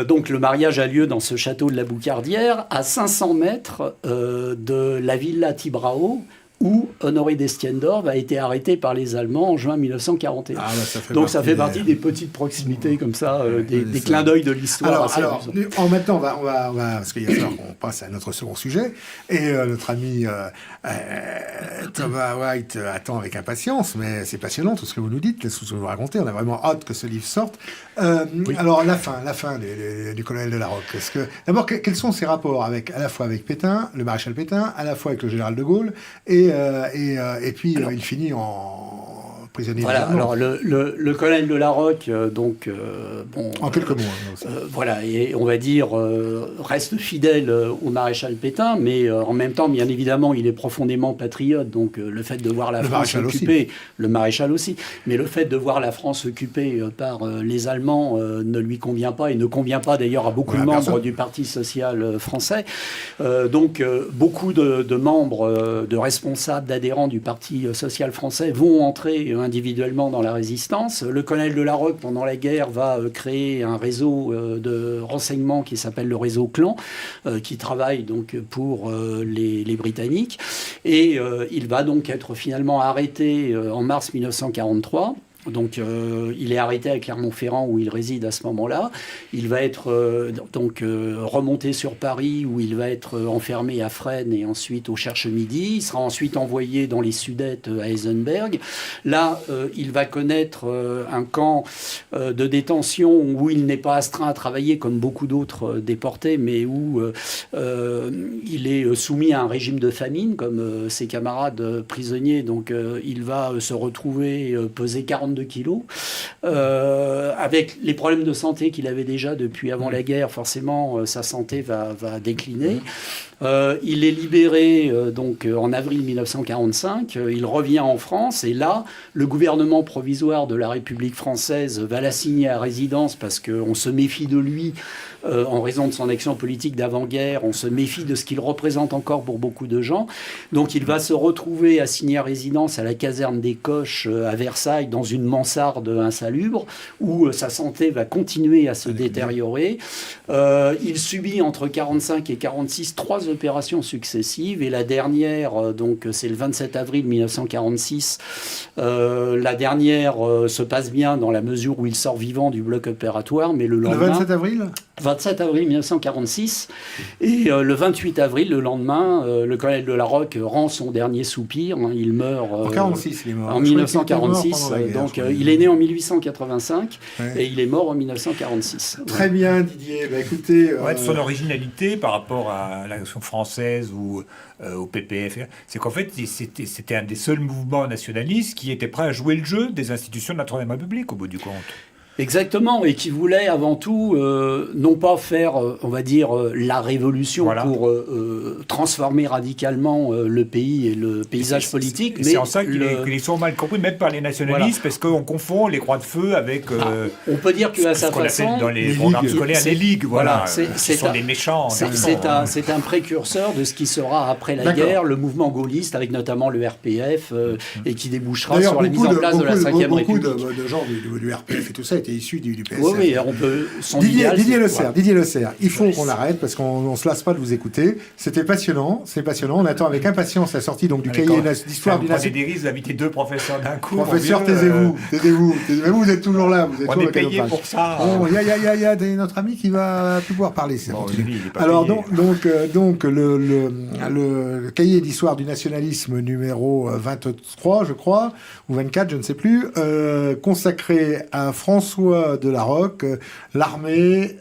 donc le mariage a lieu dans ce château de la Boucardière, à 500 mètres de la villa Tibrao, où Honoré Destiendorf a été arrêté par les Allemands en juin 1941. Donc ça fait partie des petites proximités comme ça, des clins d'œil de l'histoire. Alors maintenant, on va parce qu'il va falloir qu'on passe à notre second sujet, et notre ami Thomas White attend avec impatience, mais c'est passionnant tout ce que vous nous dites, tout ce que vous racontez. On a vraiment hâte que ce livre sorte. Alors la fin du colonel de la Roque. D'abord, quels sont ses rapports à la fois avec Pétain, le maréchal Pétain, à la fois avec le général de Gaulle, et puis il finit en prisonnier. Voilà, alors le colonel de la Roque, en quelques mots. Voilà, et on va dire, reste fidèle au maréchal Pétain, mais en même temps, bien évidemment, il est profondément patriote, donc le fait de voir la France occupée, le maréchal aussi, mais le fait de voir la France occupée par les Allemands ne lui convient pas, et ne convient pas d'ailleurs à beaucoup de membres du Parti social français. Donc, beaucoup de membres, de responsables, d'adhérents du Parti social français vont entrer individuellement dans la résistance. Le colonel de la Roque, pendant la guerre, va créer un réseau de renseignement qui s'appelle le réseau Clan, qui travaille donc pour les Britanniques. Et il va donc être finalement arrêté en mars 1943. Donc, il est arrêté à Clermont-Ferrand où il réside à ce moment-là. Il va être remonté sur Paris où il va être enfermé à Fresnes et ensuite au Cherche-Midi. Il sera ensuite envoyé dans les Sudètes à Eisenberg. Là, il va connaître un camp de détention où il n'est pas astreint à travailler comme beaucoup d'autres déportés, mais où il est soumis à un régime de famine comme ses camarades prisonniers. Donc, il va se retrouver peser 40 42 kilos. Avec les problèmes de santé qu'il avait déjà depuis avant la guerre, forcément, sa santé va décliner. Il est libéré donc en avril 1945. Il revient en France et là, le gouvernement provisoire de la République française va l'assigner à résidence parce qu'on se méfie de lui en raison de son action politique d'avant-guerre. On se méfie de ce qu'il représente encore pour beaucoup de gens. Donc il va se retrouver assigné à résidence à la caserne des Coches à Versailles dans une mansarde insalubre où sa santé va continuer à se détériorer. Il subit entre 45 et 46 3 opérations successives et la dernière, donc c'est le 27 avril 1946. La dernière se passe bien dans la mesure où il sort vivant du bloc opératoire, mais le lendemain... Le 27 avril 27 avril 1946. Et le 28 avril, le lendemain, le colonel de la Roque rend son dernier soupir. Il meurt... en 46, il est mort. En 1946. Donc il est né en 1885 et il est mort en 1946. Très bien, Didier. Bah, écoutez... Son originalité par rapport à l'Action française ou au PPF, c'est qu'en fait, c'était un des seuls mouvements nationalistes qui était prêt à jouer le jeu des institutions de la Troisième République, au bout du compte. Exactement, et qui voulait avant tout non pas faire, on va dire, la révolution pour transformer radicalement le pays et le paysage politique. Mais c'est en ça qu'ils sont mal compris, même par les nationalistes, parce qu'on confond les croix de feu avec... on peut dire qu'à sa façon... dans les programmes scolaires, les ligues, voilà. Ce sont des méchants. C'est un précurseur de ce qui sera après la guerre, le mouvement gaulliste, avec notamment le RPF, et qui débouchera sur la mise en place de la 5e République. Beaucoup de gens du RPF et tout ça étaient issus du PSF. Oui, on peut... Didier Le Serre, il faut qu'on arrête parce qu'on ne se lasse pas de vous écouter. C'était passionnant, On attend avec impatience la sortie donc, du cahier d'histoire du nationalisme. Des risques d'inviter 2 professeurs d'un coup. Professeur, taisez-vous. Vous êtes toujours là. On est payé pour ça. Il y a notre ami qui va pouvoir parler. Alors, donc le cahier d'histoire du nationalisme numéro 23, je crois, ou 24, je ne sais plus, consacré à François de la Roque, l'armée,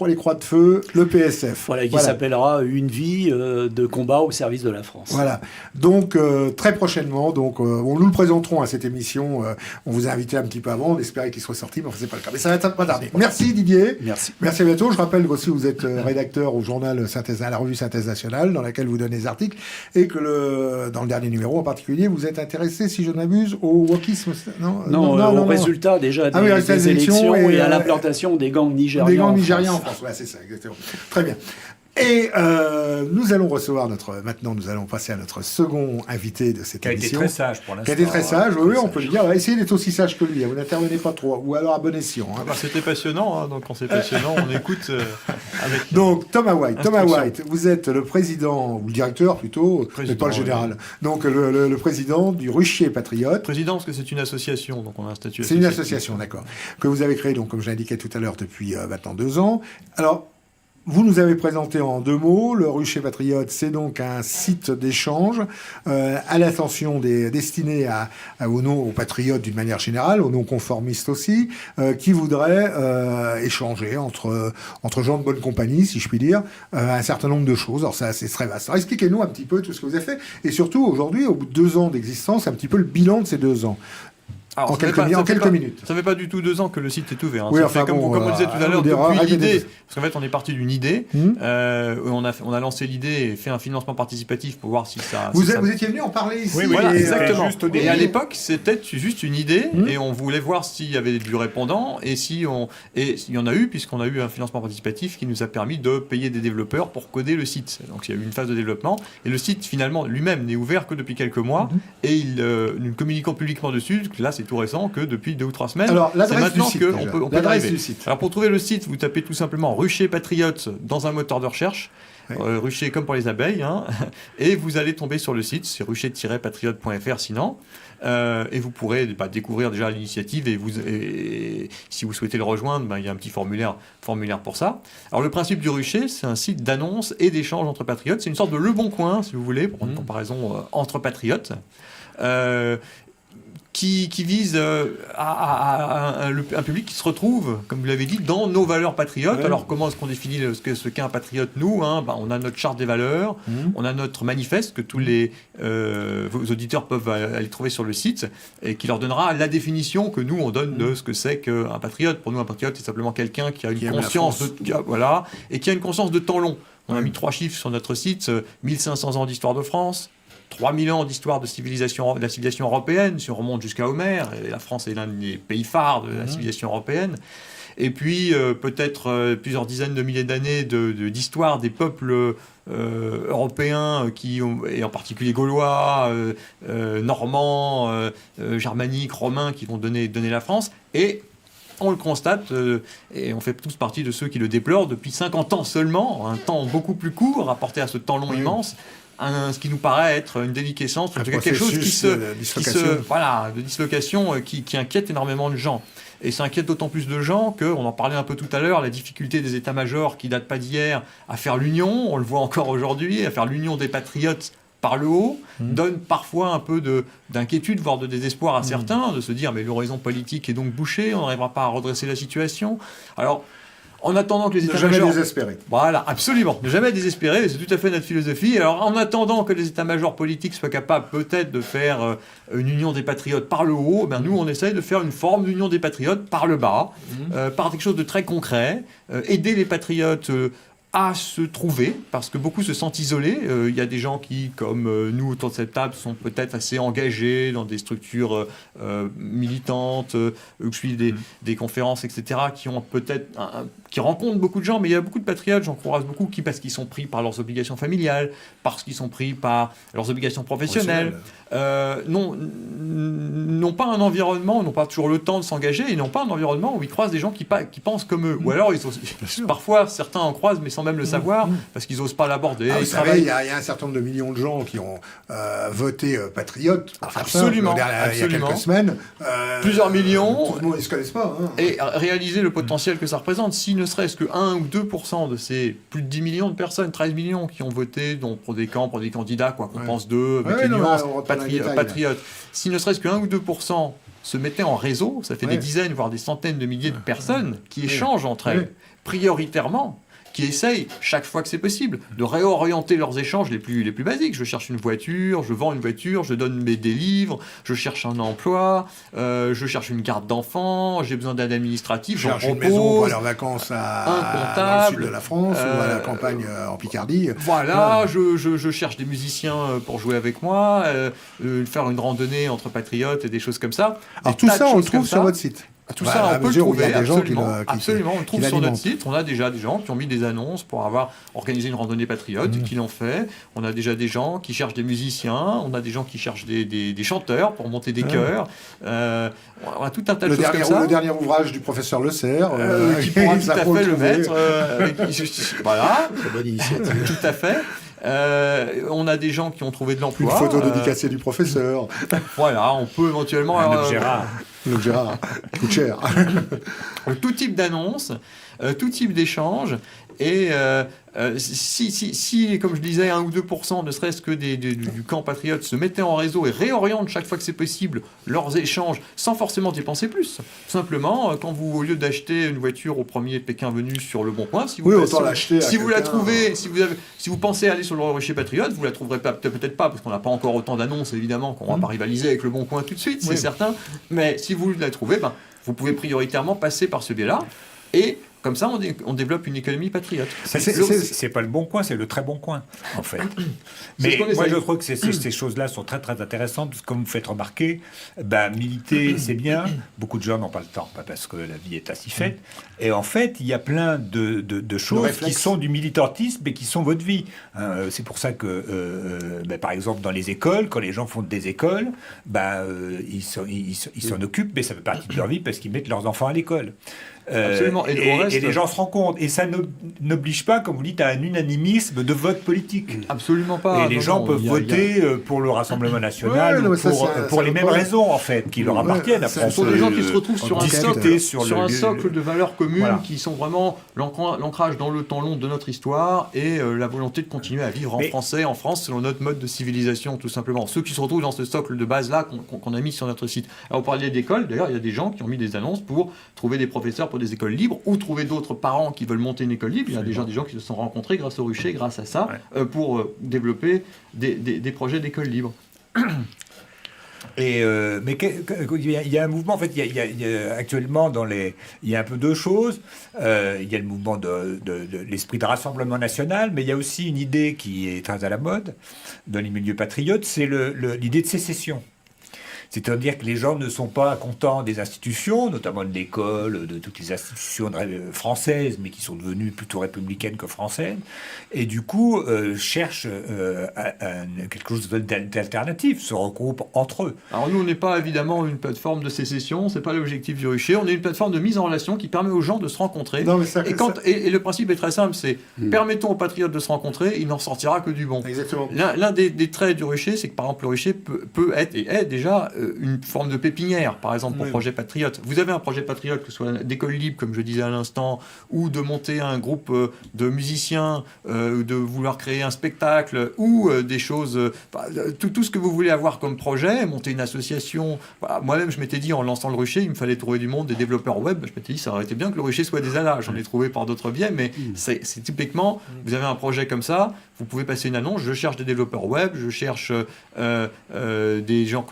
les croix de feu, le PSF. Voilà, qui s'appellera Une vie de combat au service de la France. Voilà. Donc, très prochainement, nous le présenterons à cette émission. On vous a invité un petit peu avant. On espérait qu'il soit sorti, mais c'est pas le cas. Mais ça va être pas tardé. Merci Didier. Merci. Merci à bientôt. Je rappelle aussi que vous êtes rédacteur au journal Synthèse, à la revue Synthèse Nationale, dans laquelle vous donnez des articles, et que dans le dernier numéro en particulier, vous êtes intéressé, si je ne m'abuse, au wokisme. Non, au résultat déjà des élections et à l'implantation des gangs nigérians. En France, c'est ça, exactement. Très bien. Et nous allons recevoir maintenant, nous allons passer à notre second invité de cette émission. Qui a été très sage pour l'instant. Qui a été très sage, oui, on peut le dire. Essayez d'être aussi sage que lui, vous n'intervenez pas trop, ou alors à bon escient. C'était passionnant, donc quand c'est passionnant, on écoute avec... Donc, Thomas White, vous êtes le président, ou le directeur plutôt, mais pas le général. Donc, le président du Rucher Patriote. Président, parce que c'est une association, donc on a un statut associatif. C'est une association, d'accord. Que vous avez créée, donc, comme je l'indiquais tout à l'heure, depuis maintenant 2 ans. Alors, vous nous avez présenté en 2 mots. Le Rucher Patriote, c'est donc un site d'échange à l'attention destinés aux patriotes d'une manière générale, aux non-conformistes aussi, qui voudraient échanger entre gens de bonne compagnie, si je puis dire, un certain nombre de choses. Alors ça, c'est très vaste. Alors expliquez-nous un petit peu tout ce que vous avez fait, et surtout aujourd'hui, au bout de 2 ans d'existence, un petit peu le bilan de ces 2 ans. Alors, en quelques minutes. Ça fait pas du tout 2 ans que le site est ouvert. Hein. Oui, ça fait comme on disait tout à l'heure, depuis l'idée. Parce qu'en fait, on est parti d'une idée. On a lancé l'idée et fait un financement participatif pour voir si ça... Vous étiez venu en parler ici. Oui, voilà, exactement. Et à l'époque, c'était juste une idée et on voulait voir s'il y avait du répondant et il y en a eu, puisqu'on a eu un financement participatif qui nous a permis de payer des développeurs pour coder le site. Donc il y a eu une phase de développement et le site, finalement, lui-même n'est ouvert que depuis quelques mois et nous communiquons publiquement dessus. Là, c'est tout récent que depuis 2 ou 3 semaines. Alors, l'adresse du site, on peut arriver. Du site. Alors, pour trouver le site, vous tapez tout simplement Rucher Patriote dans un moteur de recherche. Rucher comme pour les abeilles. Et vous allez tomber sur le site. C'est rucher-patriote.fr sinon. Et vous pourrez découvrir déjà l'initiative et si vous souhaitez le rejoindre, il y a un petit formulaire pour ça. Alors, le principe du Rucher, c'est un site d'annonce et d'échange entre patriotes. C'est une sorte de Le Bon Coin, si vous voulez, pour une comparaison entre patriotes. qui vise un public qui se retrouve, comme vous l'avez dit, dans nos valeurs patriotes. Ouais. Alors, comment est-ce qu'on définit ce qu'est un patriote, nous, hein, on a notre charte des valeurs, on a notre manifeste que tous vos auditeurs peuvent aller trouver sur le site, et qui leur donnera la définition que nous, on donne de ce que c'est qu'un patriote. Pour nous, un patriote, c'est simplement quelqu'un qui a une conscience et qui a une conscience de temps long. On a mis 3 chiffres sur notre site, 1500 ans d'histoire de France, 3000 ans d'histoire de la civilisation européenne, si on remonte jusqu'à Homère, et la France est l'un des pays phares de la civilisation européenne, et puis peut-être plusieurs dizaines de milliers d'années d'histoire des peuples européens, et en particulier gaulois, normands, germaniques, romains, qui vont donner la France, et on le constate, et on fait tous partie de ceux qui le déplorent, depuis 50 ans seulement, un temps beaucoup plus court, rapporté à ce temps long immense, ce qui nous paraît être une déliquescence, en tout cas quelque chose de dislocation qui inquiète énormément de gens. Et ça inquiète d'autant plus de gens qu'on en parlait un peu tout à l'heure, la difficulté des états-majors qui datent pas d'hier à faire l'union, on le voit encore aujourd'hui, à faire l'union des patriotes par le haut, donne parfois un peu d'inquiétude, voire de désespoir à certains, de se dire mais l'horizon politique est donc bouché, on n'arrivera pas à redresser la situation. Alors, en attendant que les états-majors... Ne jamais désespérer. Voilà, absolument. Ne jamais désespérer, c'est tout à fait notre philosophie. Alors, en attendant que les états-majors politiques soient capables peut-être de faire une union des patriotes par le haut, nous, on essaye de faire une forme d'union des patriotes par le bas, par quelque chose de très concret, aider les patriotes à se trouver, parce que beaucoup se sentent isolés. Il y a des gens qui, comme nous autour de cette table, sont peut-être assez engagés dans des structures militantes, suivent des conférences, etc., qui ont peut-être qui rencontrent beaucoup de gens, mais il y a beaucoup de patriotes, j'en croise beaucoup, parce qu'ils sont pris par leurs obligations familiales, parce qu'ils sont pris par leurs obligations professionnelles, n'ont pas un environnement, n'ont pas toujours le temps de s'engager, et n'ont pas un environnement où ils croisent des gens qui pensent comme eux. Ou alors, parfois, certains en croisent, mais sans même le savoir, parce qu'ils n'osent pas l'aborder. Vous savez, il y a un certain nombre de millions de gens qui ont voté patriote, absolument, il y a quelques semaines. Plusieurs millions. Tout le monde, ils ne se connaissent pas. Et réaliser le potentiel que ça représente, si ne serait-ce que 1 ou 2% de ces plus de 10 millions de personnes, 13 millions qui ont voté pour des camps, pour des candidats, qu'on pense d'eux, avec les nuances, patriotes. Si ne serait-ce que 1 ou 2% se mettaient en réseau, ça fait des dizaines, voire des centaines de milliers de personnes qui échangent entre elles, prioritairement, qui essayent, chaque fois que c'est possible, de réorienter leurs échanges les plus basiques. Je cherche une voiture, je vends une voiture, je donne des livres, je cherche un emploi, je cherche une carte d'enfant, j'ai besoin d'aide administrative, je cherche une maison pour aller en vacances dans le sud de la France ou à la campagne en Picardie. Voilà, je cherche des musiciens pour jouer avec moi, faire une randonnée entre patriotes et des choses comme ça. Alors tout ça, on le trouve sur votre site. Tout ça, on peut le trouver, absolument, on le trouve sur notre site. On a déjà des gens qui ont mis des annonces pour avoir organisé une randonnée patriote, qui l'ont fait. On a déjà des gens qui cherchent des musiciens, on a des gens qui cherchent des chanteurs pour monter des chœurs. On a tout un tas de choses comme ça. Le dernier ouvrage du professeur Le Serre, qui pourra tout à fait le mettre. Voilà, c'est bonne initiative. Tout à fait. On a des gens qui ont trouvé de l'emploi. Une photo dédicacée du professeur. Voilà, on peut éventuellement... Un objet rare. L'objet rare, coûte cher. Tout type d'annonce, tout type d'échange. Et si, comme je disais, 1 ou 2%, ne serait-ce que du camp patriote, se mettaient en réseau et réorientent chaque fois que c'est possible leurs échanges, sans forcément dépenser plus. Simplement, quand vous, au lieu d'acheter une voiture au premier Pékin venu sur le Bon Coin, si vous la trouvez, si vous pensez aller sur le Rocher Patriote, vous la trouverez peut-être pas, parce qu'on n'a pas encore autant d'annonces, évidemment, qu'on va pas rivaliser avec le Bon Coin tout de suite, c'est certain. Mais si vous la trouvez, vous pouvez prioritairement passer par ce biais-là. Et comme ça, on développe une économie patriote. C'est pas le Bon Coin, c'est le Très Bon Coin, en fait. Mais moi, je trouve que ces choses-là sont très, très intéressantes, parce que comme vous faites remarquer, militer, c'est bien. Beaucoup de gens n'ont pas le temps, parce que la vie est ainsi faite. Et en fait, il y a plein de choses qui sont du militantisme et qui sont votre vie. C'est pour ça que, par exemple, dans les écoles, quand les gens font des écoles, ils s'en occupent, mais ça fait partie de leur vie, parce qu'ils mettent leurs enfants à l'école. Absolument. Et Et les gens se rendent compte. Et ça n'oblige pas, comme vous dites, à un unanimisme de vote politique. Absolument pas. Et les gens peuvent voter pour le Rassemblement national pour les mêmes raisons, en fait, qui leur appartiennent. Ce sont des gens qui se retrouvent sur un socle de valeurs communes qui sont vraiment l'ancrage dans le temps long de notre histoire et la volonté de continuer à vivre en France, selon notre mode de civilisation, tout simplement. Ceux qui se retrouvent dans ce socle de base-là qu'on a mis sur notre site. Alors, on parlait d'écoles, d'ailleurs, il y a des gens qui ont mis des annonces pour trouver des professeurs pour des écoles libres ou trouver d'autres parents qui veulent monter une école libre. Il y a des gens qui se sont rencontrés grâce au Rucher, grâce à ça, pour développer des projets d'écoles libres. Mais il y a un mouvement, en fait, il y a actuellement il y a un peu deux choses. Il y a le mouvement de l'esprit de rassemblement national, mais il y a aussi une idée qui est très à la mode dans les milieux patriotes, c'est l'idée de sécession. C'est-à-dire que les gens ne sont pas contents des institutions, notamment de l'école, de toutes les institutions françaises, mais qui sont devenues plutôt républicaines que françaises, et du coup cherchent quelque chose d'alternatif, se regroupent entre eux. Alors nous, on n'est pas évidemment une plateforme de sécession, c'est pas l'objectif du Rucher, on est une plateforme de mise en relation qui permet aux gens de se rencontrer. Non, mais et le principe est très simple, c'est permettons aux patriotes de se rencontrer, il n'en sortira que du bon. Exactement. L'un des traits du Rucher, c'est que par exemple le Rucher peut être, et est déjà une forme de pépinière, par exemple, pour projet patriote. Vous avez un projet patriote, que ce soit d'école libre, comme je disais à l'instant, ou de monter un groupe de musiciens, de vouloir créer un spectacle, ou des choses, tout ce que vous voulez avoir comme projet, monter une association. Moi-même, je m'étais dit, en lançant le Rucher, il me fallait trouver du monde, des développeurs web. Je m'étais dit, ça aurait été bien que le Rucher soit des ALA. J'en ai trouvé par d'autres biais, mais c'est typiquement, vous avez un projet comme ça, vous pouvez passer une annonce, je cherche des développeurs web, je cherche des gens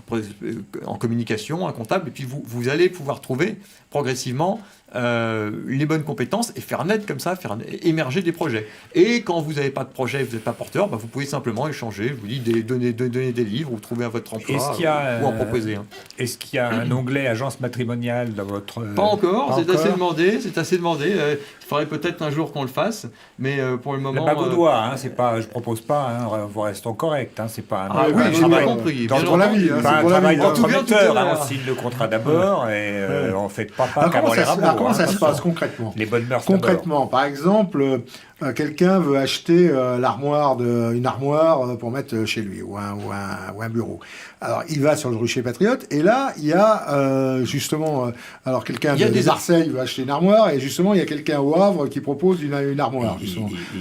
en communication, un comptable, et puis vous allez pouvoir trouver progressivement les bonnes compétences et faire naître comme ça, faire émerger des projets. Et quand vous n'avez pas de projet, vous n'êtes pas porteur, vous pouvez simplement échanger, je vous dis, donner des livres ou trouver à votre emploi ou en proposer. Est-ce qu'il y a un onglet agence matrimoniale dans votre... Pas encore, c'est assez demandé. Il faudrait peut-être un jour qu'on le fasse, mais pour le moment... Le Bagaudois, c'est pas, je propose pas, vous restons corrects, c'est pas un j'ai bien compris. Dans la vie, c'est un travail d'entremetteur, on signe le contrat d'abord et on fait pas qu'avant les rameaux. Comment ça se passe concrètement ? Les bonnes mœurs concrètement, par exemple, quelqu'un veut acheter une armoire pour mettre chez lui ou un bureau. Alors, il va sur le Rucher Patriote et là, il y a justement... alors, quelqu'un de Marseille veut acheter une armoire et justement, il y a quelqu'un au Havre qui propose une armoire.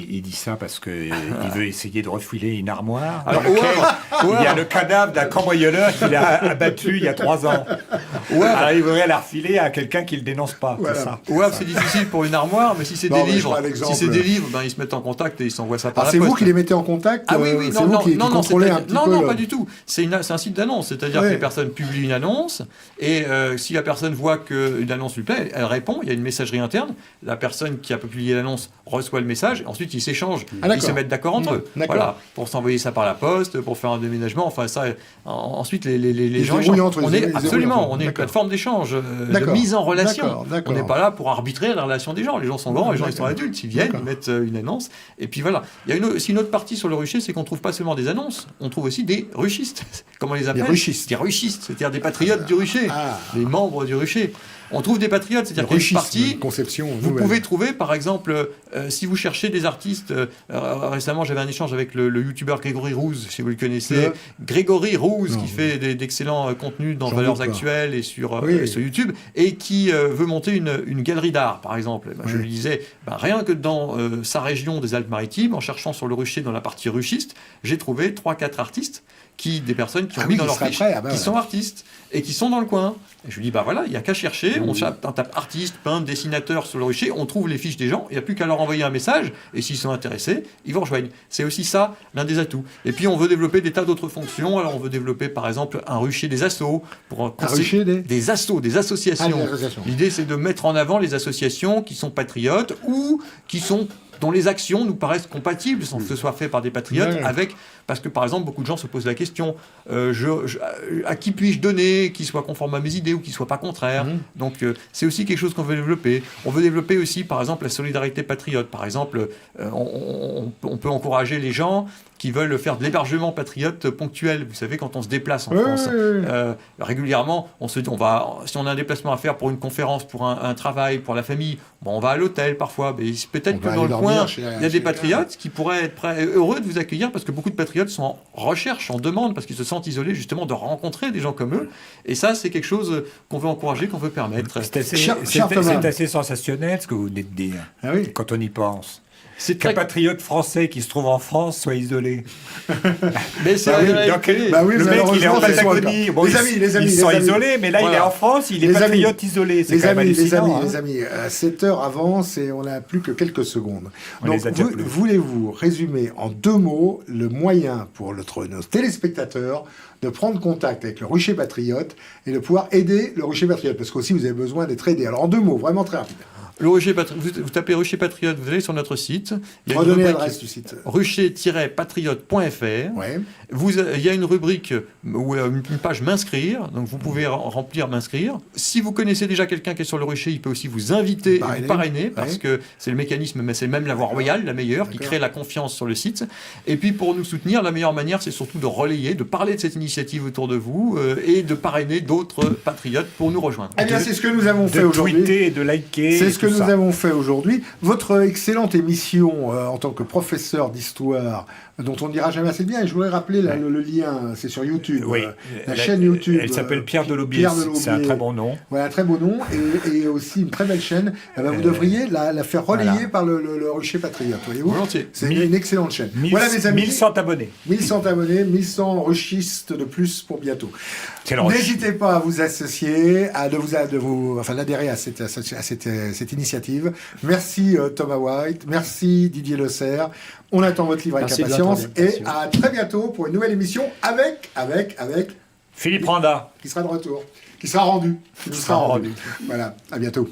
Il dit ça parce qu'il veut essayer de refiler une armoire. Alors, il y a le cadavre d'un cambrioleur qu'il a abattu il y a 3 ans. Alors, il voudrait la refiler à quelqu'un qui ne le dénonce pas. Voilà. C'est ça. C'est difficile pour une armoire, mais si c'est des livres, ils se mettent en contact et ils s'envoient ça par la poste. C'est vous qui les mettez en contact oui. C'est vous qui contrôlez un petit peu. Non, pas du tout. C'est un site d'annonce, c'est-à-dire que les personnes publient une annonce et si la personne voit qu'une annonce lui plaît, elle répond, il y a une messagerie interne, la personne qui a publié l'annonce reçoit le message, et ensuite ils s'échangent, ils se mettent d'accord entre eux. Voilà, pour s'envoyer ça par la poste, pour faire un déménagement, enfin ça, ensuite les gens échangent. On est une plateforme d'échange, de mise en relation. On n'est pas là pour arbitrer la relation des gens. Les gens sont grands, les gens ils sont adultes, ils viennent, ils mettent une annonce, et puis voilà. Il y a aussi une autre partie sur le Rucher, c'est qu'on trouve pas seulement des annonces, on trouve aussi des ruchistes. Comment on les appelle ? Des ruchistes, c'est-à-dire des patriotes du Rucher, des membres du Rucher. On trouve des patriotes, c'est-à-dire qu'il y a une partie... Vous pouvez trouver, par exemple, si vous cherchez des artistes... récemment, j'avais un échange avec le youtubeur Grégory Rouse, si vous le connaissez. Grégory Rouse, qui fait d'excellents contenus dans Valeurs Actuelles et sur YouTube, et qui veut monter une galerie d'art, par exemple. Je lui disais, rien que dans sa région des Alpes-Maritimes, en cherchant sur le Rucher, dans la partie ruchiste, j'ai trouvé 3-4 artistes, des personnes qui ont mis dans leur fiche, qui sont artistes et qui sont dans le coin. Et je lui dis, il n'y a qu'à chercher, on tape artiste, peintre, dessinateur sur le Rucher, on trouve les fiches des gens, il n'y a plus qu'à leur envoyer un message, et s'ils sont intéressés, ils vous rejoignent. C'est aussi ça, l'un des atouts. Et puis on veut développer des tas d'autres fonctions, alors on veut développer par exemple un Rucher des assos, des associations. L'idée c'est de mettre en avant les associations qui sont patriotes ou dont les actions nous paraissent compatibles sans que ce soit fait par des patriotes parce que par exemple beaucoup de gens se posent la question à qui puis-je donner qui soit conforme à mes idées ou qui soit pas contraire. Donc c'est aussi quelque chose qu'on veut développer. On veut développer aussi par exemple la solidarité patriote. Par exemple on peut encourager les gens qui veulent faire de l'hébergement patriote ponctuel. Vous savez, quand on se déplace en France, régulièrement, on se dit, si on a un déplacement à faire pour une conférence, pour un travail, pour la famille, on va à l'hôtel parfois. Mais peut-être que dans le coin, il y a des patriotes qui pourraient être heureux de vous accueillir, parce que beaucoup de patriotes sont en recherche, en demande, parce qu'ils se sentent isolés justement de rencontrer des gens comme eux. Et ça, c'est quelque chose qu'on veut encourager, qu'on veut permettre. C'est assez sensationnel ce que vous venez de dire, quand on y pense. C'est qu'un patriote français qui se trouve en France soit isolé. Mais c'est le mec, il est en Patagonie. Bon, ils sont isolés, mais là, il est en France, il est patriote isolé. C'est quand même hallucinant. Les amis, 7 heures avance et on n'a plus que quelques secondes. Donc, voulez-vous résumer en 2 mots le moyen pour nos téléspectateurs de prendre contact avec le Rucher Patriote et de pouvoir aider le Rucher Patriote? Parce qu'aussi, vous avez besoin d'être aidé. Alors, en 2 mots, vraiment très rapide. Le Rucher Patriote, vous tapez Rucher Patriote, vous allez sur notre site. Redonnez l'adresse du site. rucher-patriote.fr. Ouais. Il y a une rubrique ou une page m'inscrire, donc vous pouvez remplir m'inscrire. Si vous connaissez déjà quelqu'un qui est sur le Rucher, il peut aussi vous inviter et vous parrainer, parce que c'est le mécanisme, mais c'est même la voie royale, la meilleure, qui crée la confiance sur le site. Et puis pour nous soutenir, la meilleure manière, c'est surtout de relayer, de parler de cette initiative autour de vous et de parrainer d'autres patriotes pour nous rejoindre. Eh bien, c'est ce que nous avons fait aujourd'hui. De tweeter et de liker. C'est ce que nous avons fait aujourd'hui. Votre excellente émission en tant que professeur d'histoire, dont on ne dira jamais assez bien, et je voudrais rappeler le lien, c'est sur YouTube, la chaîne YouTube. Elle s'appelle Pierre Delobier, c'est un très bon nom. Voilà, un très beau nom, et aussi une très belle chaîne. Vous devriez la faire relayer par le Rucher Patriote, voyez-vous. Volontiers. C'est une excellente chaîne. Voilà, mes amis. 1100 abonnés. 1100 abonnés, 1100 ruchistes de plus pour bientôt. N'hésitez pas à vous associer, d'adhérer à cette initiative. Merci Thomas White, merci Didier Le Serre. On attend votre livre avec impatience et à très bientôt pour une nouvelle émission avec Philippe Randa qui sera de retour, qui sera rendu. Voilà, à bientôt.